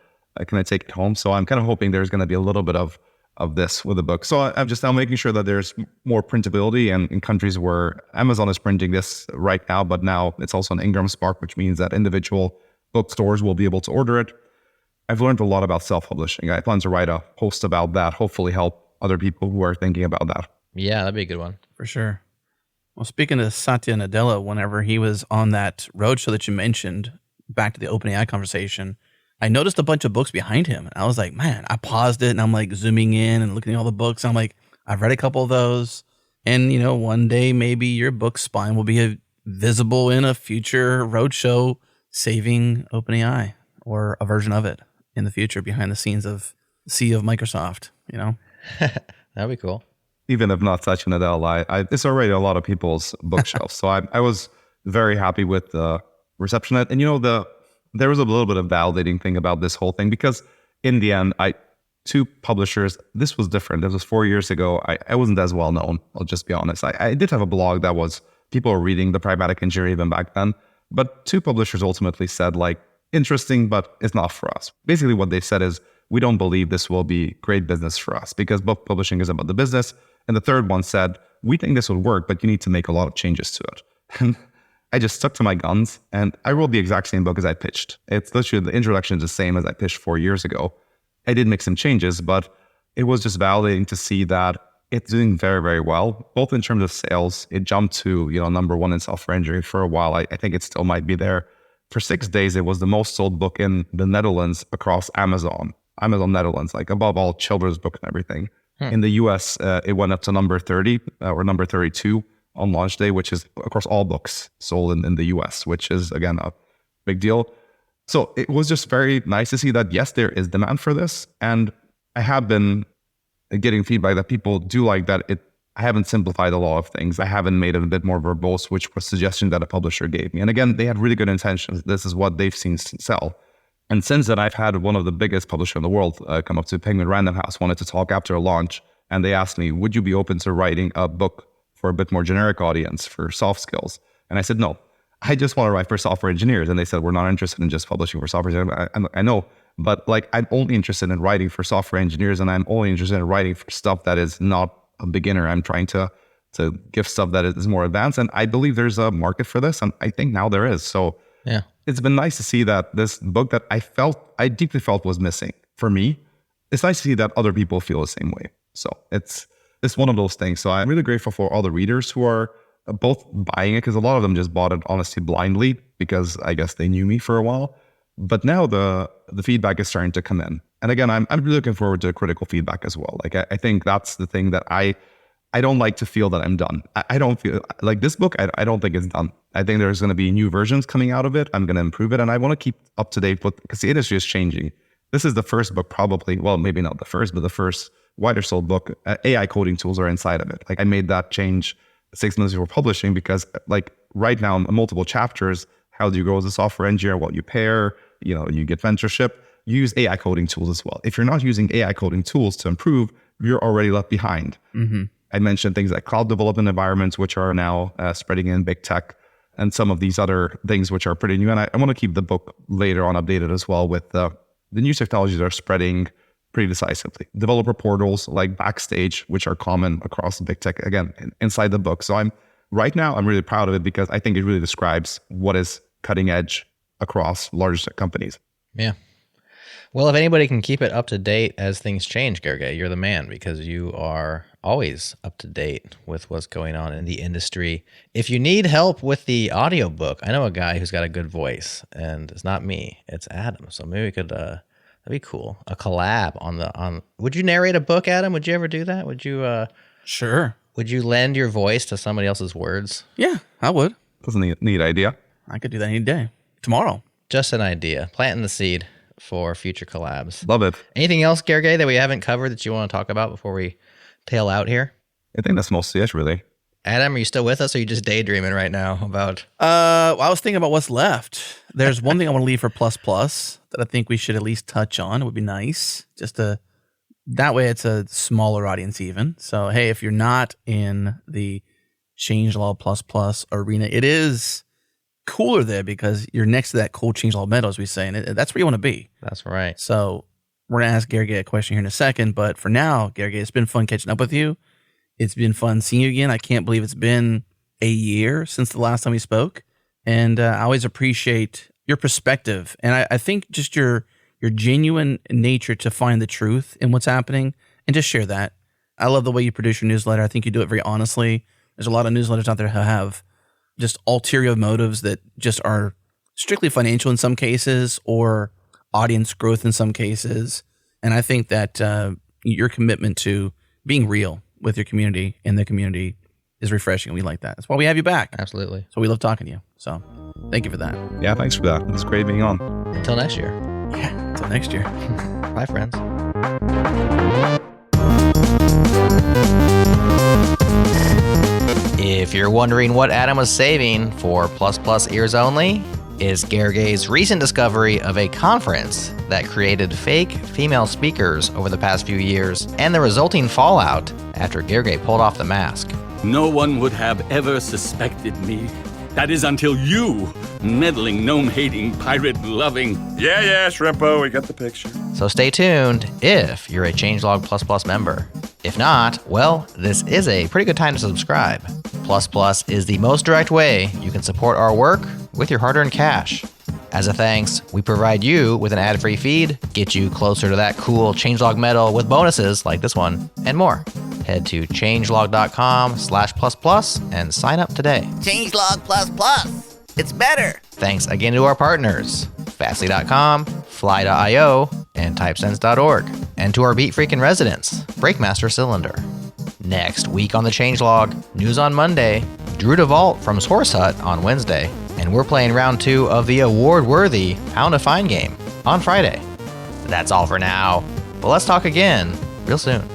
Can I take it home? So I'm kind of hoping there's going to be a little bit of this with the book. So I'm just now making sure that there's more printability, and in countries where Amazon is printing this right now, but now it's also an Ingram Spark, which means that individual bookstores will be able to order it. I've learned a lot about self-publishing. I plan to write a post about that, hopefully help other people who are thinking about that. Yeah, that'd be a good one. For sure. Well, speaking of Satya Nadella, whenever he was on that roadshow that you mentioned, back to the OpenAI conversation, I noticed a bunch of books behind him. And I was like, man, I paused it and I'm like zooming in and looking at all the books. I'm like, I've read a couple of those. And, one day maybe your book spine will be visible in a future roadshow saving OpenAI or a version of it in the future behind the scenes of CEO of Microsoft, That'd be cool. Even if not Satya Nadella, it's already a lot of people's bookshelves. So I was very happy with the reception. And, there was a little bit of validating thing about this whole thing because in the end, two publishers, this was different. This was 4 years ago. I wasn't as well known. I'll just be honest. I did have a blog that was, people were reading the Pragmatic Engineer even back then, but two publishers ultimately said interesting, but it's not for us. Basically what they said is, we don't believe this will be great business for us because book publishing is about the business. And the third one said, we think this would work, but you need to make a lot of changes to it. And I just stuck to my guns and I wrote the exact same book as I pitched. It's literally, the introduction is the same as I pitched 4 years ago. I did make some changes, but it was just validating to see that it's doing very, very well, both in terms of sales. It jumped to, number one in software engineering for a while. I think it still might be there. For 6 days, it was the most sold book in the Netherlands across Amazon. Amazon Netherlands, like above all children's book and everything. In the US, it went up to number 30 or number 32 on launch day, which is across all books sold in the US, which is, again, a big deal. So it was just very nice to see that, yes, there is demand for this. And I have been getting feedback that people do like that I haven't simplified a lot of things. I haven't made it a bit more verbose, which was a suggestion that a publisher gave me. And again, they had really good intentions. This is what they've seen sell. And since then, I've had one of the biggest publishers in the world come up to Penguin Random House, wanted to talk after a launch. And they asked me, would you be open to writing a book for a bit more generic audience for soft skills? And I said, no, I just want to write for software engineers. And they said, we're not interested in just publishing for software engineers. I know, but like, I'm only interested in writing for software engineers, and I'm only interested in writing for stuff that is not a beginner. I'm trying to give stuff that is more advanced. And I believe there's a market for this. And I think now there is. So yeah, it's been nice to see that this book that I deeply felt was missing for me. It's nice to see that other people feel the same way. So it's one of those things. So I'm really grateful for all the readers who are both buying it, because a lot of them just bought it honestly blindly because I guess they knew me for a while. But now the feedback is starting to come in. And again, I'm really looking forward to critical feedback as well. Like I think that's the thing that I don't like to feel that I'm done. I don't feel like this book, I don't think it's done. I think there's going to be new versions coming out of it. I'm going to improve it. And I want to keep up to date because the industry is changing. This is the first book probably, well, maybe not the first, but the first wider sold book. AI coding tools are inside of it. Like I made that change 6 months before publishing because like right now in multiple chapters, how do you grow as a software engineer? What you pair, you get mentorship, you use AI coding tools as well. If you're not using AI coding tools to improve, you're already left behind. Mm-hmm. I mentioned things like cloud development environments, which are now spreading in big tech, and some of these other things which are pretty new. And I want to keep the book later on updated as well with the new technologies that are spreading pretty decisively. Developer portals like Backstage, which are common across big tech, again, inside the book. So I'm really proud of it because I think it really describes what is cutting edge across large tech companies. Yeah. Well, if anybody can keep it up to date as things change, Gergely, you're the man because you are always up to date with what's going on in the industry. If you need help with the audiobook, I know a guy who's got a good voice, and it's not me, it's Adam. So maybe we could, that'd be cool. A collab on. Would you narrate a book, Adam? Would you ever do that? Would you? Sure. Would you lend your voice to somebody else's words? Yeah, I would. That's a neat idea. I could do that any day. Tomorrow. Just an idea. Planting the seed for future collabs. Love it. Anything else, Gergely, that we haven't covered that you want to talk about before we tail out here? I think that's mostly it, really. Adam, are you still with us, or are you just daydreaming right now about? I was thinking about what's left. There's one thing I want to leave for Plus Plus that I think we should at least touch on. It would be nice that way it's a smaller audience even. So, hey, if you're not in the Changelog Plus Plus arena, it is cooler there because you're next to that cool Changelog Meadow, as we say, and that's where you want to be. That's right. So we're going to ask Gergely a question here in a second, but for now, Gergely, it's been fun catching up with you. It's been fun seeing you again. I can't believe it's been a year since the last time we spoke, and I always appreciate your perspective, and I think just your genuine nature to find the truth in what's happening and just share that. I love the way you produce your newsletter. I think you do it very honestly. There's a lot of newsletters out there who have just ulterior motives that just are strictly financial in some cases or audience growth in some cases. And I think that your commitment to being real with your community and the community is refreshing. We like that. That's why we have you back. Absolutely. So we love talking to you. So thank you for that. Yeah, thanks for that. It's great being on. Until next year. Yeah, until next year. Bye, friends. If you're wondering what Adam was saving for Plus Plus ears only, is Gergely's recent discovery of a conference that created fake female speakers over the past few years and the resulting fallout after Gergely pulled off the mask. No one would have ever suspected me. That is until you, meddling, gnome-hating, pirate-loving... Yeah, Shrimpo, we got the picture. So stay tuned if you're a Changelog Plus Plus member. If not, well, this is a pretty good time to subscribe. Plus Plus is the most direct way you can support our work with your hard-earned cash. As a thanks, we provide you with an ad-free feed, get you closer to that cool Changelog medal with bonuses like this one, and more. Head to changelog.com/plus and sign up today. Changelog Plus Plus. It's better. Thanks again to our partners, Fastly.com, Fly.io, and Typesense.org. And to our Beat Freakin' residents, Breakmaster Cylinder. Next week on the Changelog, news on Monday, Drew DeVault from Source Hut on Wednesday, and we're playing round 2 of the award-worthy Pound to Find game on Friday. That's all for now, but let's talk again real soon.